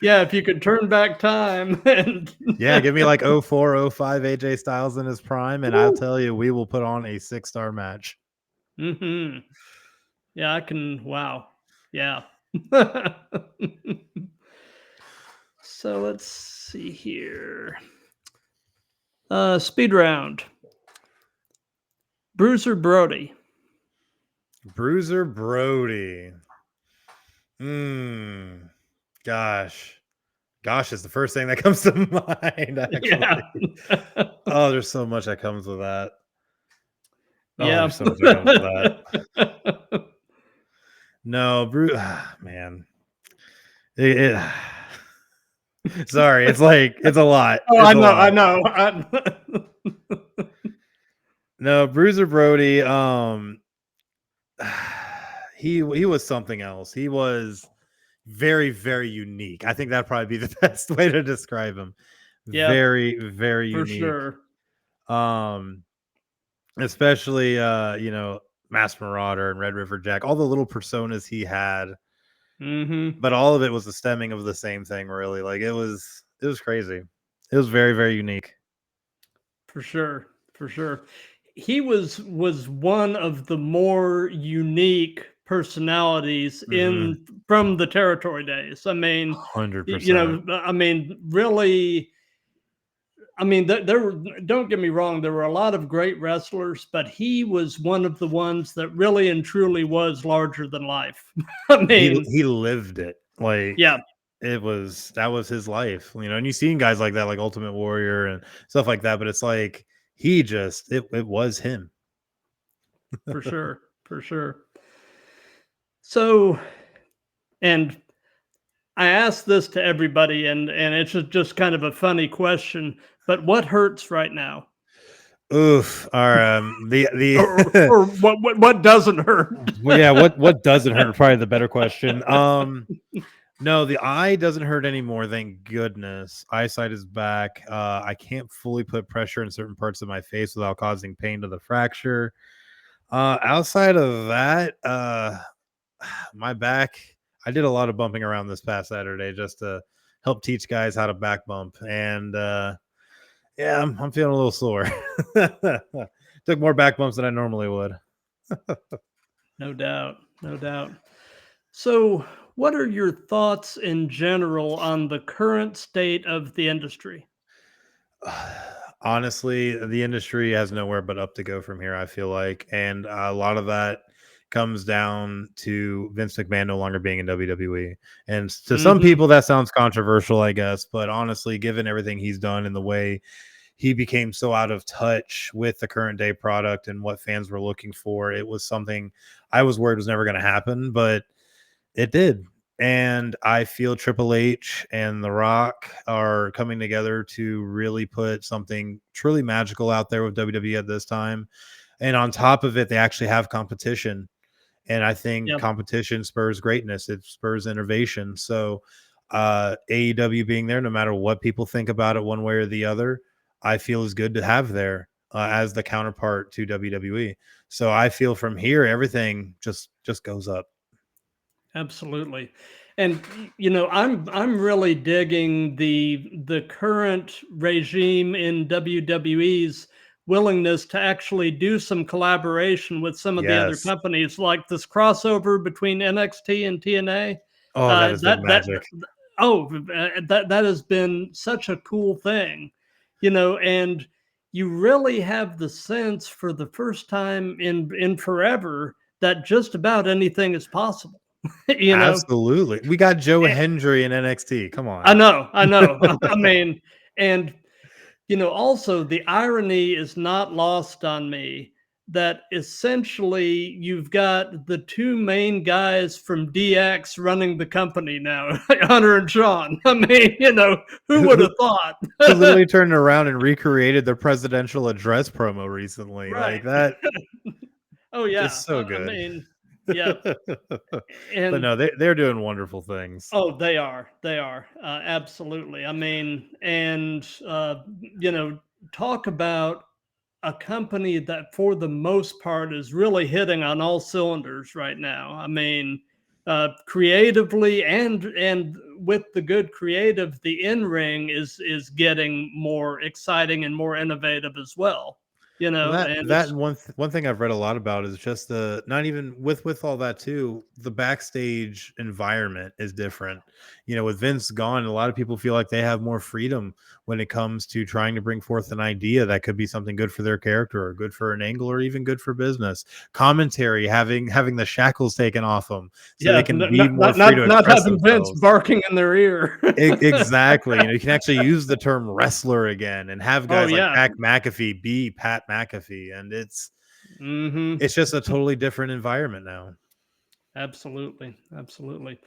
yeah, if you could turn back time and. Yeah, give me like 04, 05 AJ Styles in his prime, and I'll tell you, we will put on a 6-star match. Mm-hmm. Yeah, I can. Wow. Yeah. So let's see here. Speed round. Bruiser Brody. Bruiser Brody. Hmm. Gosh. Gosh is the first thing that comes to mind, Yeah. actually. Oh, there's so much that comes with that. Oh, Yeah. there's so much that comes with that. No, man. It sorry, it's a lot. Oh, I It's a know. I lot. know. No, Bruiser Brody, he was something else. He was very, very unique. I think that'd probably be the best way to describe him. Yep, Very, very for unique. sure. Um, especially Mass Marauder and Red River Jack, all the little personas he had, Mm-hmm. but all of it was the stemming of the same thing, really. Like it was crazy. It was very, very unique. For sure. For sure. He was one of the more unique personalities Mm-hmm. in from the territory days. I mean, you 100%. know, I mean, really. I mean, there were, don't get me wrong, there were a lot of great wrestlers, but he was one of the ones that really and truly was larger than life. I He mean, he lived it. yeah, Like that was his life, and you've seen guys like that, like Ultimate Warrior and stuff like that, but it's like he just it was him. for sure, for sure. So, and I ask this to everybody, and it's just kind of a funny question, but what hurts right now? Oof. Our the Or what doesn't hurt? well, yeah, what doesn't hurt? Probably the better question. No, the eye doesn't hurt anymore. Thank goodness. Eyesight is back. I can't fully put pressure in certain parts of my face without causing pain to the fracture. Outside of that, my back. I did a lot of bumping around this past Saturday just to help teach guys how to back bump, and yeah, I'm feeling a little sore. Took more back bumps than I normally would. No doubt, no doubt. So, what are your thoughts in general on the current state of the industry? Honestly, the industry has nowhere but up to go from here, I feel like. And a lot of that comes down to Vince McMahon no longer being in WWE. And to some Mhm. people, that sounds controversial, I guess. But honestly, given everything he's done and the way he became so out of touch with the current day product and what fans were looking for, it was something I was worried was never going to happen, but it did. And I feel Triple H and The Rock are coming together to really put something truly magical out there with WWE at this time. And on top of it, they actually have competition. And I think Yep. competition spurs greatness. It spurs innovation. So AEW being there, no matter what people think about it one way or the other, I feel is good to have there as the counterpart to WWE. So I feel from here, everything just goes up. Absolutely. And I'm really digging the current regime in WWE's willingness to actually do some collaboration with some of the other Yes. companies, like this crossover between NXT and TNA. Oh, that has been That magic. that has been such a cool thing, and you really have the sense for the first time in forever that just about anything is possible. you know Absolutely. We got Joe Eh, Hendry in NXT. Come I on. know, I know. I mean, and also the irony is not lost on me that essentially you've got the two main guys from DX running the company now, Hunter and Sean. I mean, who who, would who have thought? who literally turned around and recreated the presidential address promo recently. Right. Like that Oh is yeah. so I good. mean, yeah. But And no, they're doing wonderful things. oh, they are. They are. Absolutely. I mean, and, talk about a company that, for the most part, is really hitting on all cylinders right now. I mean, creatively and with the good creative, the in ring is getting more exciting and more innovative as well. Well, And that it's one thing I've read a lot about is just the not even with all that too, the backstage environment is different. With Vince gone, a lot of people feel like they have more freedom when it comes to trying to bring forth an idea that could be something good for their character or good for an angle or even good for business. Commentary having the shackles taken off them so they yeah, can be more free to not express having Vince themselves. barking in their ear. Exactly. You can actually use the term wrestler again and have Oh guys like yeah. Pat McAfee be Pat McAfee. And Hmm. it's just a totally different environment now. Absolutely. Absolutely.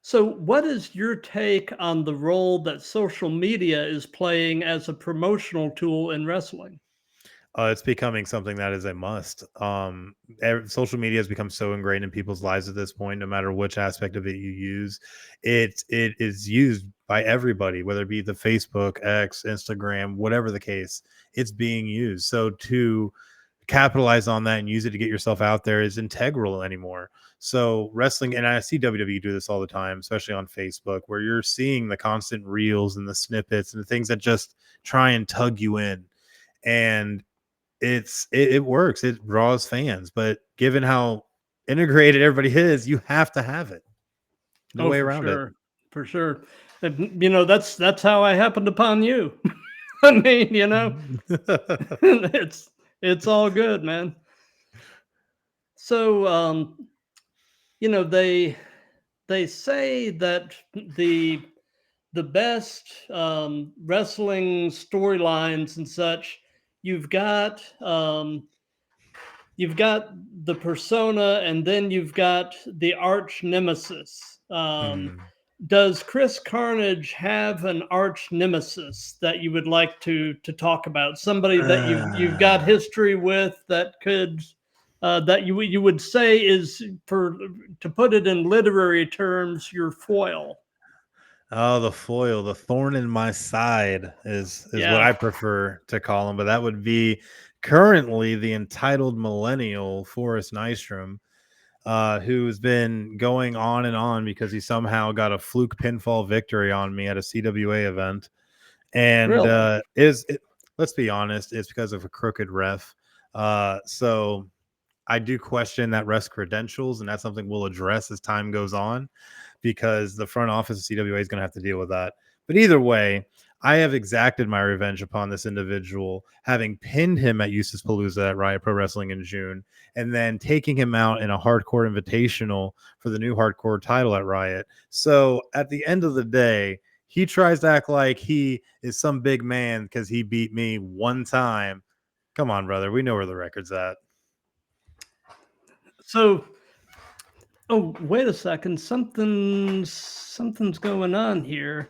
So, what is your take on the role that social media is playing as a promotional tool in wrestling? It's becoming something that is a must. Social media has become so ingrained in people's lives at this point. No matter which aspect of it you use, it is used by everybody, whether it be the Facebook, X, Instagram, whatever the case. It's being used. So to capitalize on that and use it to get yourself out there is integral anymore. So wrestling, and I see WWE do this all the time, especially on Facebook, where you're seeing the constant reels and the snippets and the things that just try and tug you in. And it works. It draws fans, but given how integrated everybody is, you have to have it. No Oh, way for around it. sure. For sure. And, that's how I happened upon you. I mean, it's all good, man. So, they say that the best wrestling storylines and such, you've got you've got the persona, and then you've got the arch nemesis. Hmm. Does Chris Carnage have an arch nemesis that you would like to talk about? Somebody that you've got history with that could that you would say is, for to put it in literary terms, your foil. Oh, the foil, the thorn in my side is what Yeah, I prefer to call him, but that would be currently the entitled millennial Forrest Nystrom, who's been going on and on because he somehow got a fluke pinfall victory on me at a CWA event. And really. let's be honest, it's because of a crooked ref. So I do question that ref's credentials, and that's something we'll address as time goes on because the front office of CWA is going to have to deal with that. But either way, I have exacted my revenge upon this individual, having pinned him at Eustace Palooza at Riot Pro Wrestling in June, and then taking him out in a hardcore invitational for the new hardcore title at Riot. So at the end of the day, he tries to act like he is some big man because he beat me one time. Come on, brother. We know where the record's at. So Oh, wait a second. Something's going on here.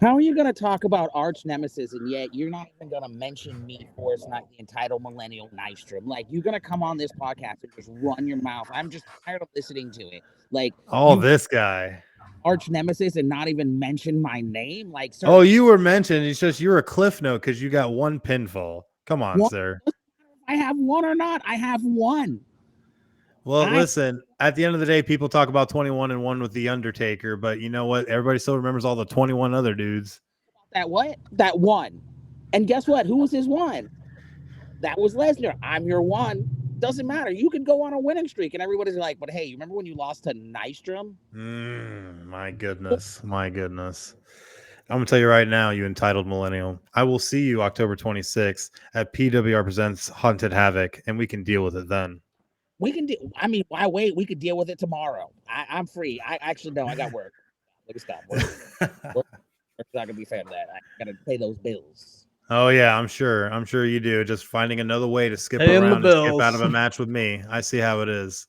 How are you going to talk about arch-nemesis and yet you're not even going to mention me for it's not the entitled millennial Nystrom? Like, you're going to come on this podcast and just run your mouth. I'm just tired of listening to it. Like, Oh, this guy. arch-nemesis and not even mention my name? Like, sir. Oh, you were mentioned. It's just you're a cliff note because you got one pinfall. Come on, sir. I have one or not. I have one. Well, listen, at the end of the day, people talk about 21-1 with The Undertaker, but you know what? Everybody still remembers all the 21 other dudes. That what? That one. And guess what? Who was his one? That was Lesnar. I'm your one. Doesn't matter. You could go on a winning streak, and everybody's like, but hey, you remember when you lost to Nystrom? My goodness. My goodness. I'm going to tell you right now, you entitled millennial. I will see you October 26th at PWR Presents Haunted Havoc, and we can deal with it then. We can do. I mean, why wait? We could deal with it tomorrow. I'm free. I actually no. I got work. Let me stop. Work's not gonna be fair to that. I gotta pay those bills. Oh yeah, I'm sure. I'm sure you do. Just finding another way to skip around and skip out of a match with me. I see how it is.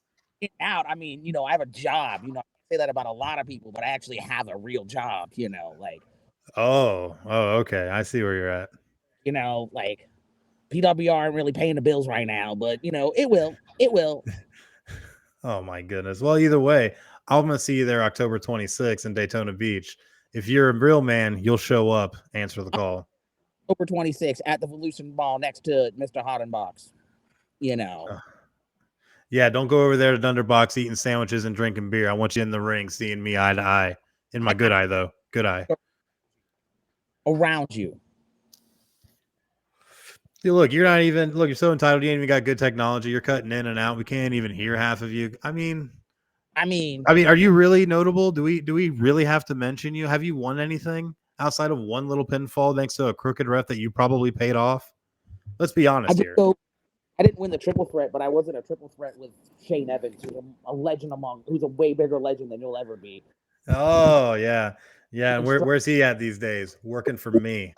Out. I mean, I have a job. I say that about a lot of people, but I actually have a real job. Like. Oh, okay. I see where you're at. Like. PWR aren't really paying the bills right now, but it will. It will. Oh my goodness. Well, either way, I'm gonna see you there October 26th in Daytona Beach. If you're a real man, you'll show up, answer the call. October 26th at the Volution Ball next to Mr. Hottenbox. Yeah, don't go over there to Dunderbox eating sandwiches and drinking beer. I want you in the ring, seeing me eye to eye. In my good eye, though. Good eye. Around you. Look, you're so entitled. You ain't even got good technology. You're cutting in and out. We can't even hear half of you. I mean, are you really notable? Do we really have to mention you? Have you won anything outside of one little pinfall thanks to a crooked ref that you probably paid off? Let's be honest here. I didn't win the triple threat, but I was in a triple threat with Shane Evans, who's a legend who's a way bigger legend than you'll ever be. Oh yeah. Yeah. And where's he at these days? Working for me.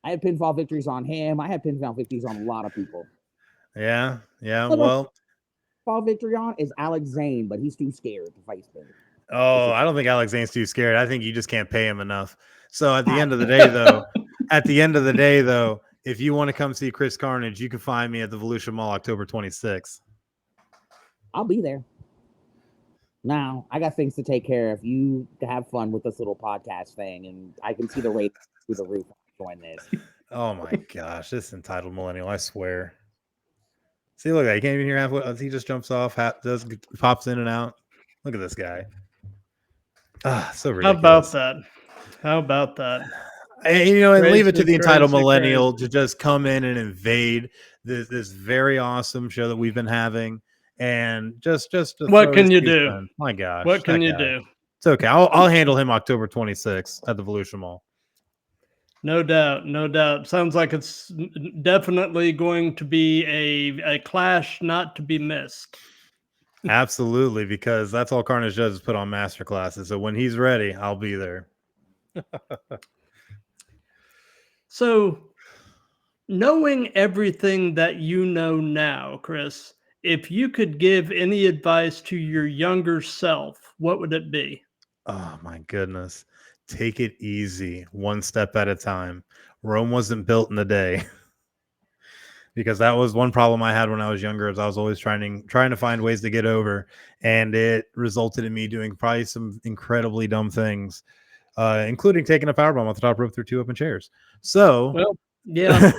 I had pinfall victories on him. I had pinfall victories on a lot of people. Yeah. Well, pinfall victory on is Alex Zane, but he's too scared to fight me. Oh, I don't think Alex Zane's too scared. I think you just can't pay him enough. So at the end of the day, though, if you want to come see Chris Carnage, you can find me at the Volusia Mall October 26th. I'll be there. Now, I got things to take care of. You have fun with this little podcast thing, and I can see the rate through the roof. Join this. Oh my gosh, this entitled millennial! I swear. See, look at that. You can't even hear halfway. He just jumps off, pops in and out. Look at this guy. So ridiculous. How about that? And, and leave it to the entitled millennial to just come in and invade this very awesome show that we've been having. And just what can you do? In. My gosh, what can you do? It's okay. I'll handle him October 26th at the Volusia Mall. No doubt. Sounds like it's definitely going to be a clash not to be missed. Absolutely, because that's all Carnage does is put on master classes. So when he's ready, I'll be there. So, knowing everything that you know now, Chris, if you could give any advice to your younger self, what would it be? Oh my goodness. Take it easy, one step at a time. Rome wasn't built in a day. Because that was one problem I had when I was younger, is I was always trying to find ways to get over, and it resulted in me doing probably some incredibly dumb things, including taking a powerbomb off the top rope through 2 open chairs. So, well, yeah.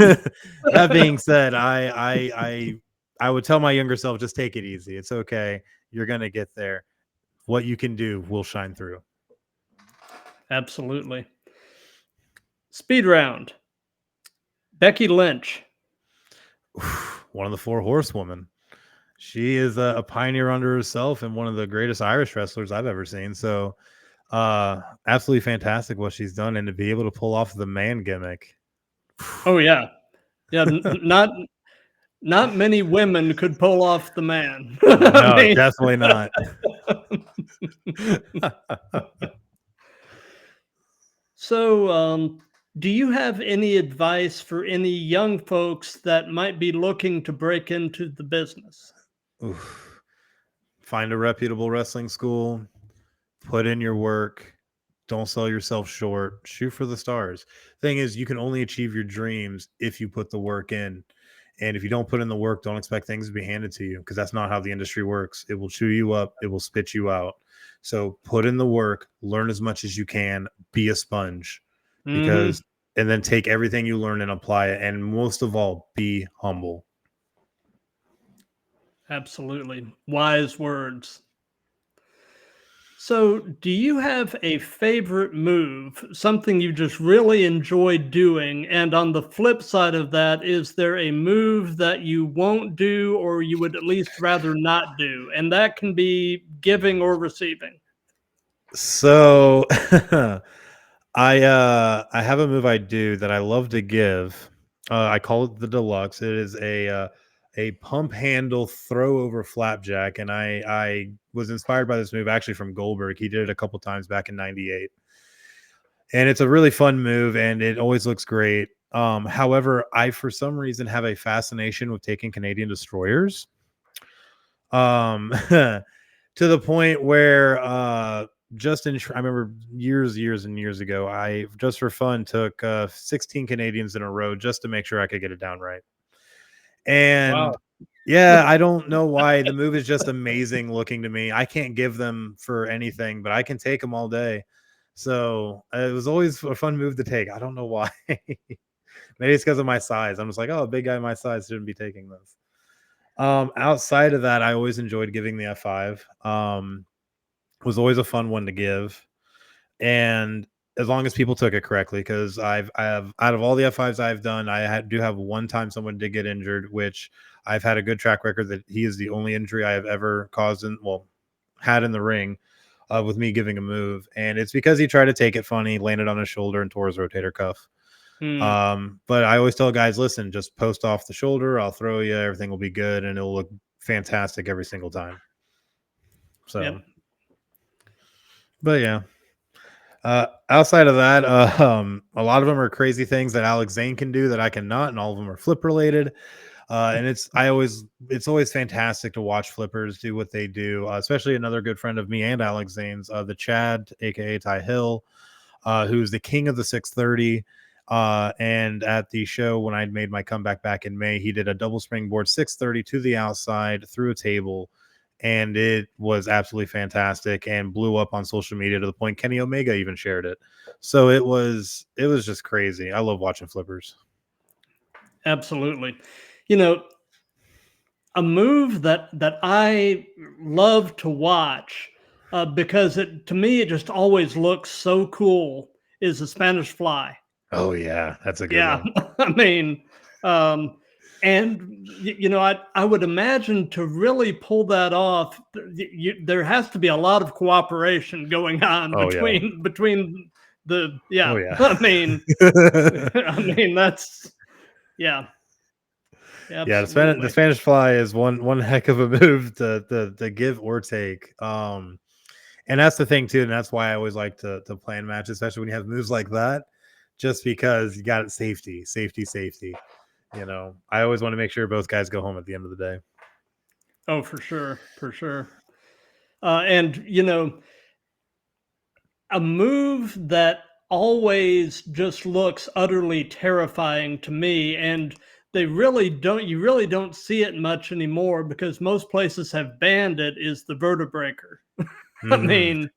That being said, I would tell my younger self, just take it easy. It's okay. You're gonna get there. What you can do will shine through. Absolutely. Speed round. Becky Lynch. One of the 4 horsewomen. She is a pioneer under herself and one of the greatest Irish wrestlers I've ever seen. So absolutely fantastic what she's done, and to be able to pull off the man gimmick. Oh yeah. Not many women could pull off the man. No, definitely not. So do you have any advice for any young folks that might be looking to break into the business? oof, find a reputable wrestling school, put in your work, don't sell yourself short, shoot for the stars. Thing is, you can only achieve your dreams if you put the work in. And if you don't put in the work, don't expect things to be handed to you, because that's not how the industry works. It will chew you up, it will spit you out. So put in the work, learn as much as you can, be a sponge, because and then take everything you learn and apply it. And most of all, be humble. Absolutely. Wise words. So, do you have a favorite move, something you just really enjoy doing? And on the flip side of that, is there a move that you won't do or you would at least rather not do? And that can be giving or receiving. So I have a move I do that I love to give. I call it the deluxe. It is a pump handle throw over flapjack, and I was inspired by this move actually from Goldberg. He did it a couple times back in '98, and it's a really fun move, and it always looks great. However, I for some reason have a fascination with taking Canadian destroyers. To the point where I remember years and years ago, I just for fun took 16 Canadians in a row just to make sure I could get it down right. And Wow. yeah, I don't know why. The move is just amazing looking to me. I can't give them for anything, but I can take them all day. So it was always a fun move to take. I don't know why. Maybe it's because of my size. I'm just like, oh, a big guy my size shouldn't be taking this. Outside of that, I always enjoyed giving the F5. Was always a fun one to give, and as long as people took it correctly, because I have out of all the F5s I've done, do have one time someone did get injured, which I've had a good track record that he is the only injury I have ever caused had in the ring with me giving a move, and it's because he tried to take it funny, landed on his shoulder, and tore his rotator cuff. But I always tell guys, listen, just post off the shoulder, I'll throw you, everything will be good, and it'll look fantastic every single time. So, Yep. But yeah. Outside of that, a lot of them are crazy things that Alex Zane can do that I cannot, and all of them are flip related. And it's always fantastic to watch flippers do what they do, especially another good friend of me and Alex Zane's, the Chad, aka Ty Hill, who's the king of the 630. And at the show when I made my comeback back in May, he did a double springboard 630 to the outside through a table, and it was absolutely fantastic and blew up on social media to the point Kenny Omega even shared it. So it was just crazy. I love watching flippers. Absolutely. You know, a move that I love to watch because to me it just always looks so cool is the Spanish Fly. Oh yeah, that's a good one. I mean, and you know, I would imagine to really pull that off, there has to be a lot of cooperation going on between the Oh yeah. I mean, that's yeah. Yeah, the Spanish Fly is one heck of a move to give or take. And that's the thing too, and that's why I always like to plan matches, especially when you have moves like that, just because you got it safety. You know, I always want to make sure both guys go home at the end of the day. Oh, for sure. And you know, a move that always just looks utterly terrifying to me, and you really don't see it much anymore because most places have banned it, is the vertebreaker. I mean,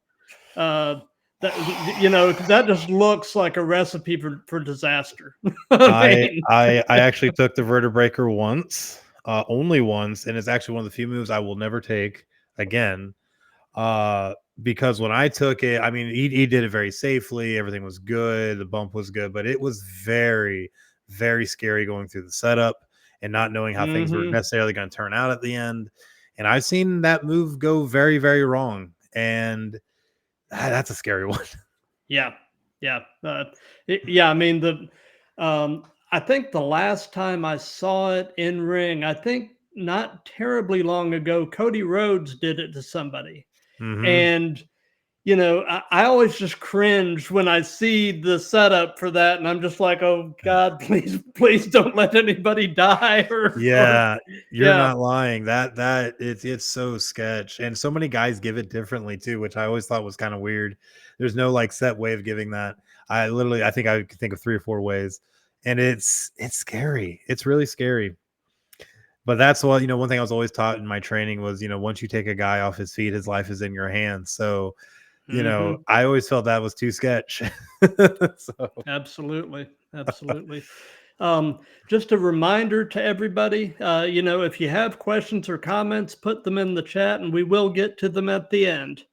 that, you know, that just looks like a recipe for disaster. I actually took the vertebreaker once, only once, and it's actually one of the few moves I will never take again. Because when I took it, I mean, he did it very safely. Everything was good. The bump was good, but it was very, very scary going through the setup and not knowing how things were necessarily going to turn out at the end. And I've seen that move go very, very wrong. And that's a scary one. Yeah. I mean, I think the last time I saw it in ring, I think not terribly long ago, Cody Rhodes did it to somebody. And you know, I always just cringe when I see the setup for that, and I'm just like, oh God, please don't let anybody die. Yeah, you're Yeah. not lying. That it's so sketch, and so many guys give it differently too, which I always thought was kind of weird. There's no like set way of giving that. I think I could think of 3 or 4 ways, and it's scary. It's really scary. But that's what, one thing I was always taught in my training was, once you take a guy off his feet, his life is in your hands. So, Mhm. I always felt that was too sketch. So Absolutely. Absolutely. Just a reminder to everybody, if you have questions or comments, put them in the chat and we will get to them at the end.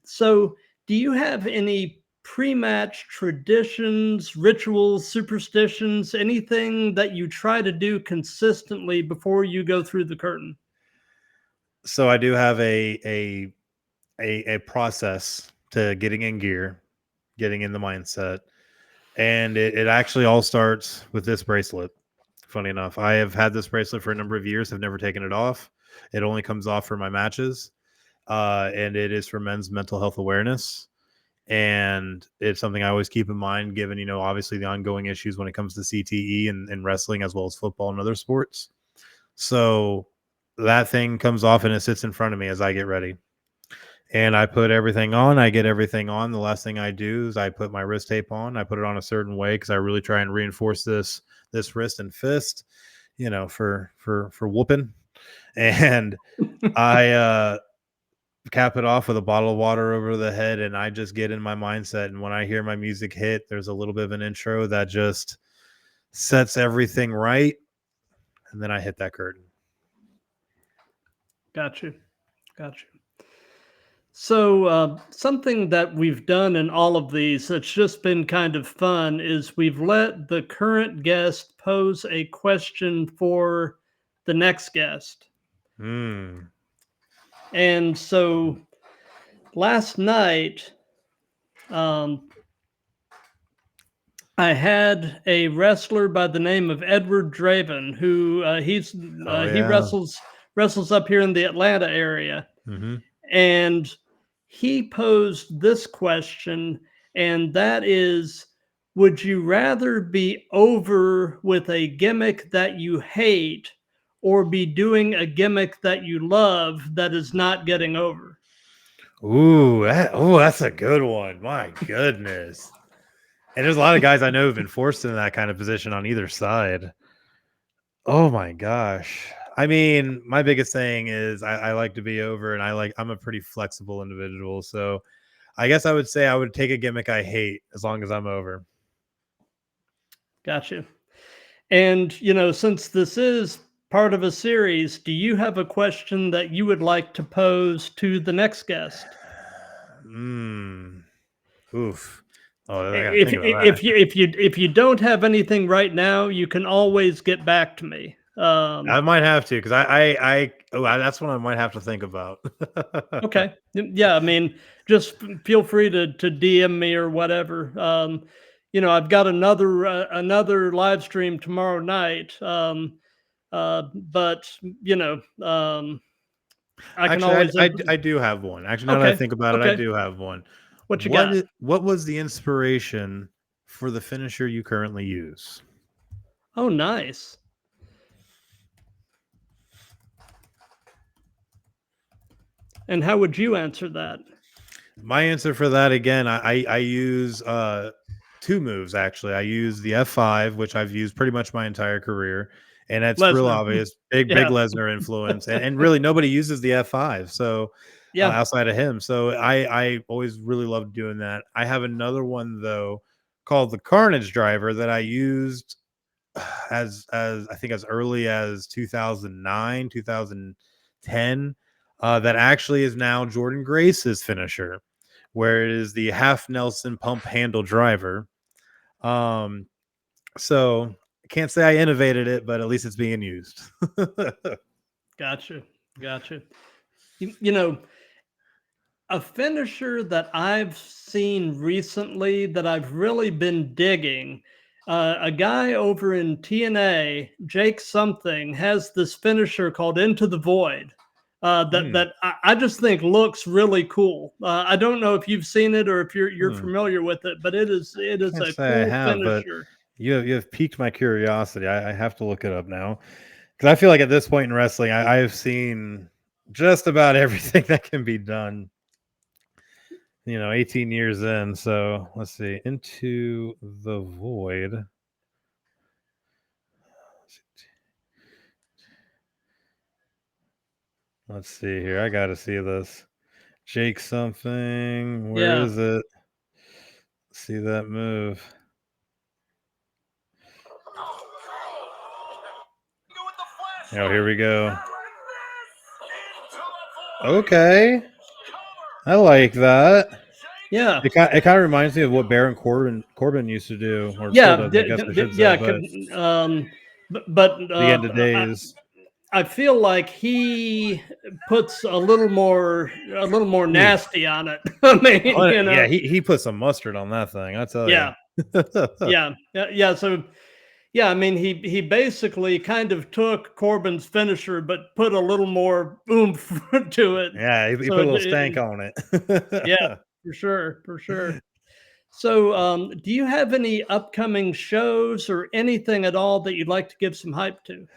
So do you have any pre-match traditions, rituals, superstitions, anything that you try to do consistently before you go through the curtain? so I do have a process to getting in gear, getting in the mindset. And it actually all starts with this bracelet. Funny enough, I have had this bracelet for a number of years. Have never taken it off. It only comes off for my matches, and it is for men's mental health awareness. And it's something I always keep in mind, given obviously the ongoing issues when it comes to CTE and wrestling, as well as football and other sports. So that thing comes off and it sits in front of me as I get ready. And I put everything on. I get everything on. The last thing I do is I put my wrist tape on. I put it on a certain way because I really try and reinforce this wrist and fist, for whooping. And I cap it off with a bottle of water over the head, and I just get in my mindset. And when I hear my music hit, there's a little bit of an intro that just sets everything right, and then I hit that curtain. Got you. So something that we've done in all of these that's just been kind of fun is we've let the current guest pose a question for the next guest. And so last night, I had a wrestler by the name of Edward Draven, who he wrestles up here in the Atlanta area. Mm-hmm. And he posed this question, and that is, would you rather be over with a gimmick that you hate or be doing a gimmick that you love that is not getting over? That's a good one. My goodness. And there's a lot of guys I know who've been forced in that kind of position on either side. Oh my gosh. I mean, my biggest thing is I like to be over, and I'm a pretty flexible individual. So I guess I would say I would take a gimmick I hate as long as I'm over. Gotcha. And, since this is part of a series, do you have a question that you would like to pose to the next guest? Oof. Oh, I gotta think about that. If you don't have anything right now, you can always get back to me. I might have to, because that's one I might have to think about. Okay. Yeah, I mean, just feel free to DM me or whatever. I've got another live stream tomorrow night. But I can always. I do have one. Actually, now that I think about it, I do have one. What you got? What was the inspiration for the finisher you currently use? Oh, nice. And how would you answer that? My answer for that, again, I use 2 moves, actually. I use the F5, which I've used pretty much my entire career, and that's real obvious. Big Lesnar influence, and really nobody uses the F5, so outside of him. So I always really loved doing that. I have another one though called the Carnage driver that I used as I think as early as 2009, 2010. That actually is now Jordan Grace's finisher, where it is the half Nelson pump handle driver. So I can't say I innovated it, but at least it's being used. Gotcha. A finisher that I've seen recently that I've really been digging, a guy over in TNA, Jake something, has this finisher called Into the Void. that I just think looks really cool. I don't know if you've seen it or if you're familiar with it, but it is a cool finisher. You have piqued my curiosity. I have to look it up now because I feel like at this point in wrestling, I've seen just about everything that can be done. 18 years in. So let's see. Into the Void. Let's see here. I got to see this. Jake something. Where is it? See that move. Oh, here we go. Okay. I like that. Yeah. It kind of reminds me of what Baron Corbin used to do. Or yeah. still does, I guess I should say, but the end of days. I feel like he puts a little more nasty on it. I mean, yeah, he put some mustard on that thing. I tell you. Yeah. So, yeah, I mean, he basically kind of took Corbin's finisher, but put a little more oomph to it. Yeah, he put a little stank on it. Yeah, for sure. So, do you have any upcoming shows or anything at all that you'd like to give some hype to?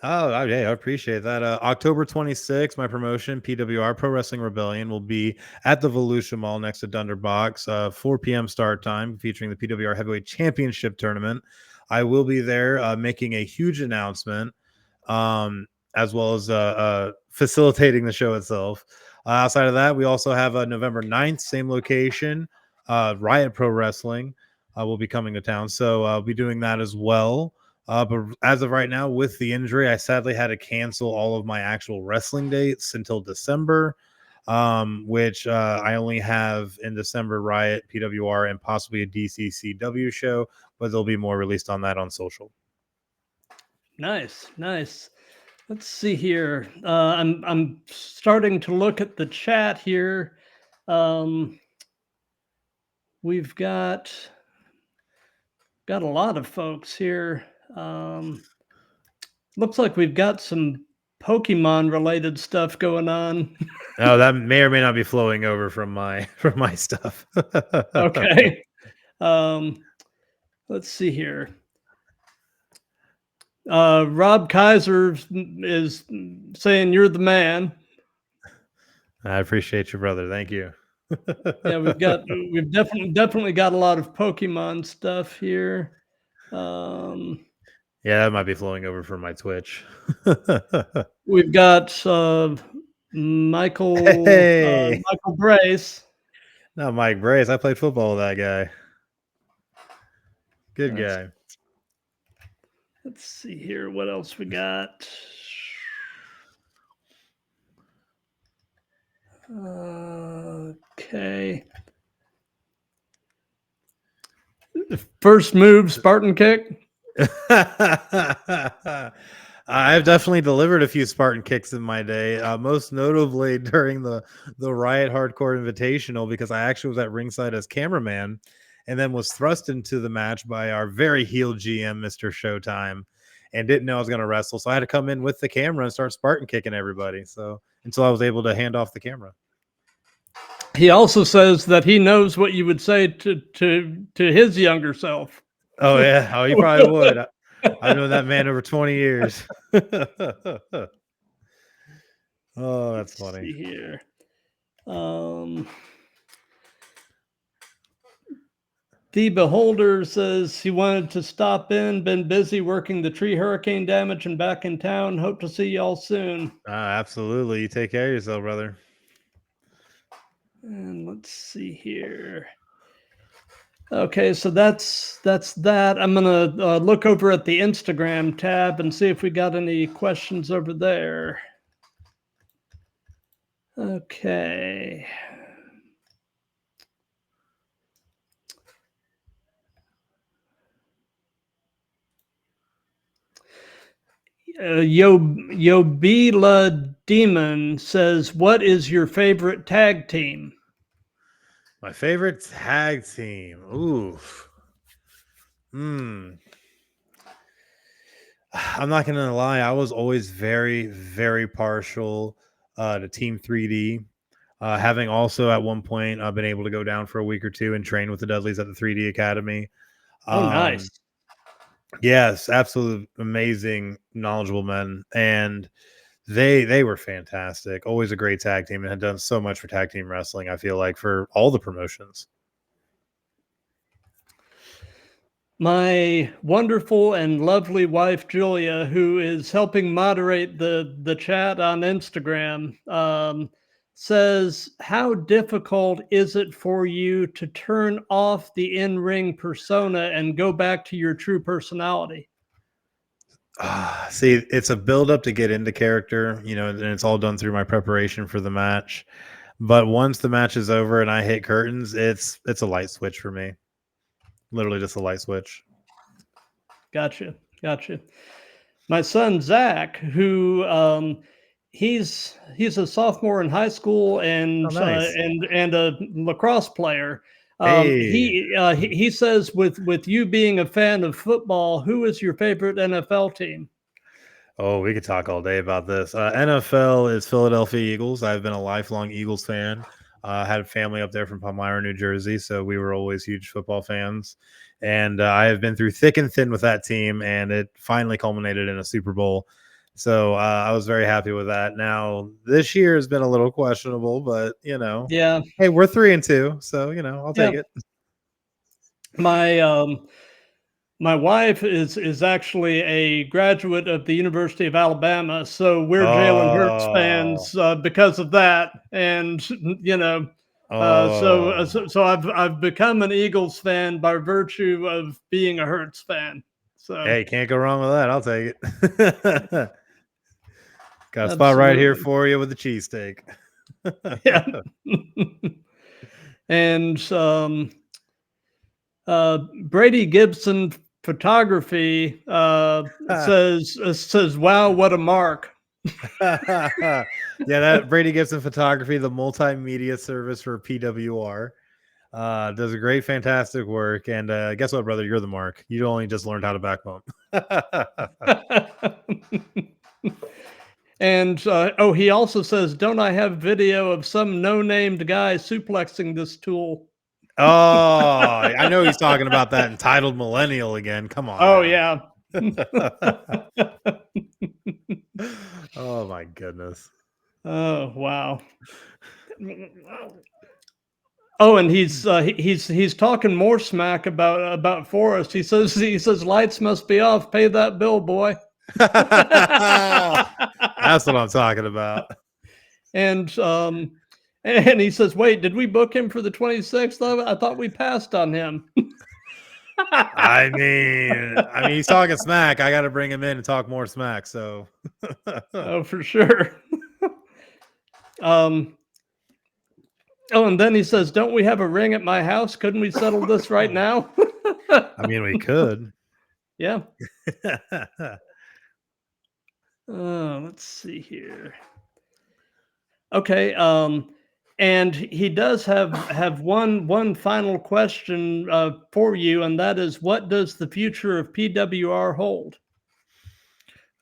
Oh, yeah, I appreciate that. October 26th, my promotion, PWR Pro Wrestling Rebellion, will be at the Volusia Mall next to Dunderbox, 4 p.m. start time, featuring the PWR Heavyweight Championship Tournament. I will be there making a huge announcement, as well as facilitating the show itself. Outside of that, we also have November 9th, same location, Riot Pro Wrestling will be coming to town. So I'll be doing that as well. But as of right now, with the injury, I sadly had to cancel all of my actual wrestling dates until December, which I only have in December Riot, PWR, and possibly a DCCW show, but there'll be more released on that on social. Nice. Let's see here. I'm starting to look at the chat here. We've got a lot of folks here. Looks like we've got some Pokemon related stuff going on. Oh, that may or may not be flowing over from my stuff. Okay. Let's see here. Rob Kaiser is saying you're the man. I appreciate you, brother. Thank you. Yeah, we've definitely got a lot of Pokemon stuff here. Yeah, that might be flowing over from my Twitch. We've got Michael Brace. Not Mike Brace. I played football with that guy. Good guy. Let's see here. What else we got? Okay. First move, Spartan kick. I've definitely delivered a few Spartan kicks in my day, most notably during the Riot Hardcore Invitational, because I actually was at ringside as cameraman and then was thrust into the match by our very heel GM, Mr. Showtime, and didn't know I was going to wrestle. So I had to come in with the camera and start Spartan kicking everybody. So until I was able to hand off the camera. He also says that he knows what you would say to his younger self. Oh, yeah. Oh, you probably would. I've known that man over 20 years. Oh, that's funny. See here. The Beholder says he wanted to stop in, been busy working the tree hurricane damage and back in town. Hope to see y'all soon. Absolutely. You take care of yourself, brother. And let's see here. Okay, so that's that. I'm gonna look over at the Instagram tab and see if we got any questions over there. Okay. Yobila Demon says, "What is your favorite tag team?" My favorite tag team. Oof. I'm not gonna lie. I was always very, very partial to Team 3D. Having also at one point been able to go down for a week or two and train with the Dudleys at the 3D Academy. Oh, nice. Yes, absolutely amazing, knowledgeable men, and they were fantastic. Always a great tag team, and had done so much for tag team wrestling. I feel like for all the promotions. My wonderful and lovely wife Julia, who is helping moderate the chat on Instagram, says, "How difficult is it for you to turn off the in-ring persona and go back to your true personality?" See, it's a build up to get into character, you know, and it's all done through my preparation for the match. But once the match is over and I hit curtains, it's a light switch for me. Literally just a light switch. Gotcha. My son Zach, who he's a sophomore in high school and nice. and a lacrosse player. Hey. He says, with you being a fan of football, who is your favorite NFL team? Oh, we could talk all day about this. NFL is Philadelphia Eagles. I've been a lifelong Eagles fan. Had a family up there from Palmyra, New Jersey, so we were always huge football fans. And I have been through thick and thin with that team, and it finally culminated in a Super Bowl. So I was very happy with that. Now, this year has been a little questionable, but, you know. Yeah. Hey, we're 3-2, so, you know, I'll take it. My wife is actually a graduate of the University of Alabama, so we're Jalen Hurts fans because of that. And you know, so I've become an Eagles fan by virtue of being a Hurts fan. So hey, can't go wrong with that. I'll take it. Got a spot absolutely. right here for you with the cheesesteak. Yeah. And Brady Gibson Photography says, "Wow, what a mark!" Yeah, that Brady Gibson Photography, the multimedia service for PWR, does a great, fantastic work. And guess what, brother? You're the mark. You only just learned how to back bump. And he also says, "Don't I have video of some no-named guy suplexing this tool?" Oh, I know he's talking about that entitled millennial again. Come on. Oh, now. yeah. Oh my goodness. Oh, wow. Oh, and he's talking more smack about Forrest. He says lights must be off. Pay that bill, boy. That's what I'm talking about. And he says, "Wait, did we book him for the 26th? I thought we passed on him." I mean, he's talking smack. I got to bring him in and talk more smack. So, oh, for sure. Oh, and then he says, "Don't we have a ring at my house? Couldn't we settle this right now?" I mean, we could. Yeah. Let's see here. Okay. And he does have one final question for you, and that is, what does the future of PWR hold?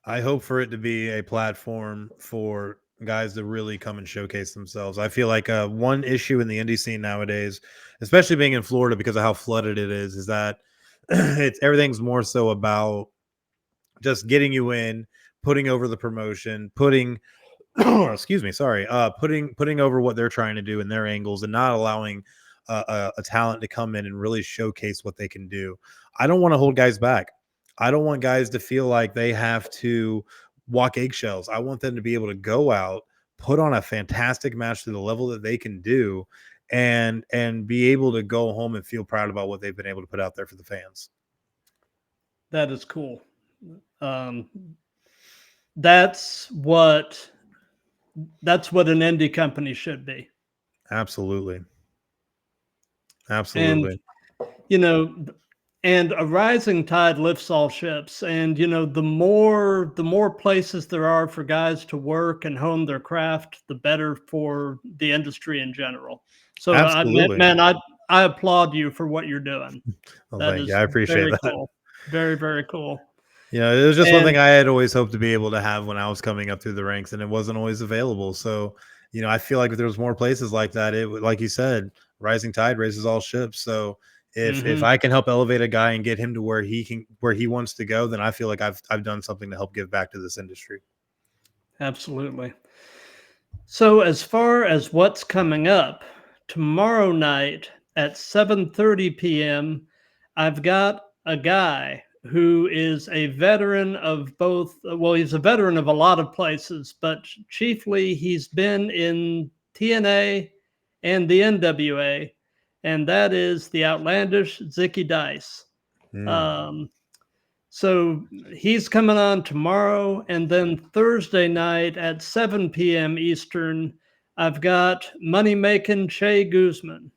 I hope for it to be a platform for guys to really come and showcase themselves. I feel like one issue in the indie scene nowadays, especially being in Florida because of how flooded it is that everything's more so about just getting you in, putting over the promotion, putting putting over what they're trying to do in their angles, and not allowing a talent to come in and really showcase what they can do. I don't want to hold guys back. I don't want guys to feel like they have to walk eggshells. I want them to be able to go out, put on a fantastic match to the level that they can do, and be able to go home and feel proud about what they've been able to put out there for the fans. That is cool. That's what an indie company should be. Absolutely. And, you know, and a rising tide lifts all ships. And, you know, the more places there are for guys to work and hone their craft, the better for the industry in general. So, I applaud you for what you're doing. Well, thank you. I appreciate that. Cool. Very, very cool. You know, it was just one And thing I had always hoped to be able to have when I was coming up through the ranks, and it wasn't always available. So, you know, I feel like if there was more places like that, it would, like you said, rising tide raises all ships. So if I can help elevate a guy and get him to where he wants to go, then I feel like I've done something to help give back to this industry. Absolutely. So as far as what's coming up, tomorrow night at 7:30 p.m., I've got a guy who is a veteran of both. Well, he's a veteran of a lot of places, but chiefly he's been in TNA and the NWA, and that is the outlandish Zicky Dice. So he's coming on tomorrow, and then Thursday night at 7 p.m. Eastern, I've got money making Che Guzman.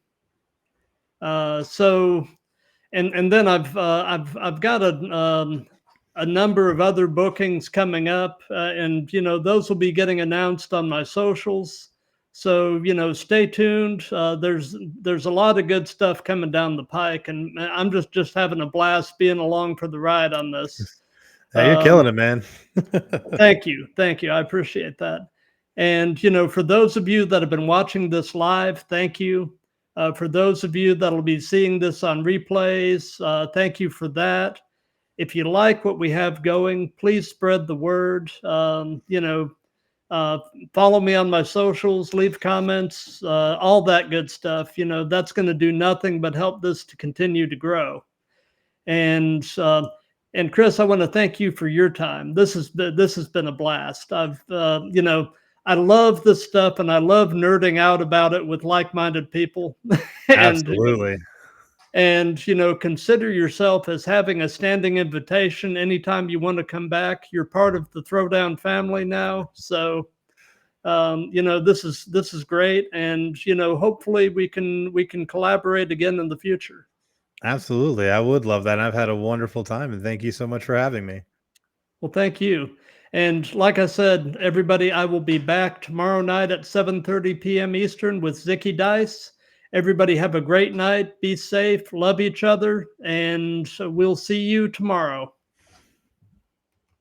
And then I've got a number of other bookings coming up, and you know those will be getting announced on my socials. So you know, stay tuned. There's a lot of good stuff coming down the pike, and I'm just having a blast being along for the ride on this. Hey, you're killing it, man. Thank you, I appreciate that. And you know, for those of you that have been watching this live, thank you. For those of you that'll be seeing this on replays, thank you for that. If you like what we have going, please spread the word. You know, follow me on my socials, leave comments, all that good stuff. You know, that's going to do nothing but help this to continue to grow. And Chris, I want to thank you for your time. This has been a blast. You know, I love this stuff, and I love nerding out about it with like-minded people. Absolutely. And you know, consider yourself as having a standing invitation anytime you want to come back. You're part of the Throwdown family now, so you know, this is great, and you know, hopefully we can collaborate again in the future. Absolutely, I would love that. I've had a wonderful time, and thank you so much for having me. Well, thank you. And like I said, everybody, I will be back tomorrow night at 7:30 p.m. Eastern with Zicky Dice. Everybody have a great night. Be safe. Love each other. And we'll see you tomorrow.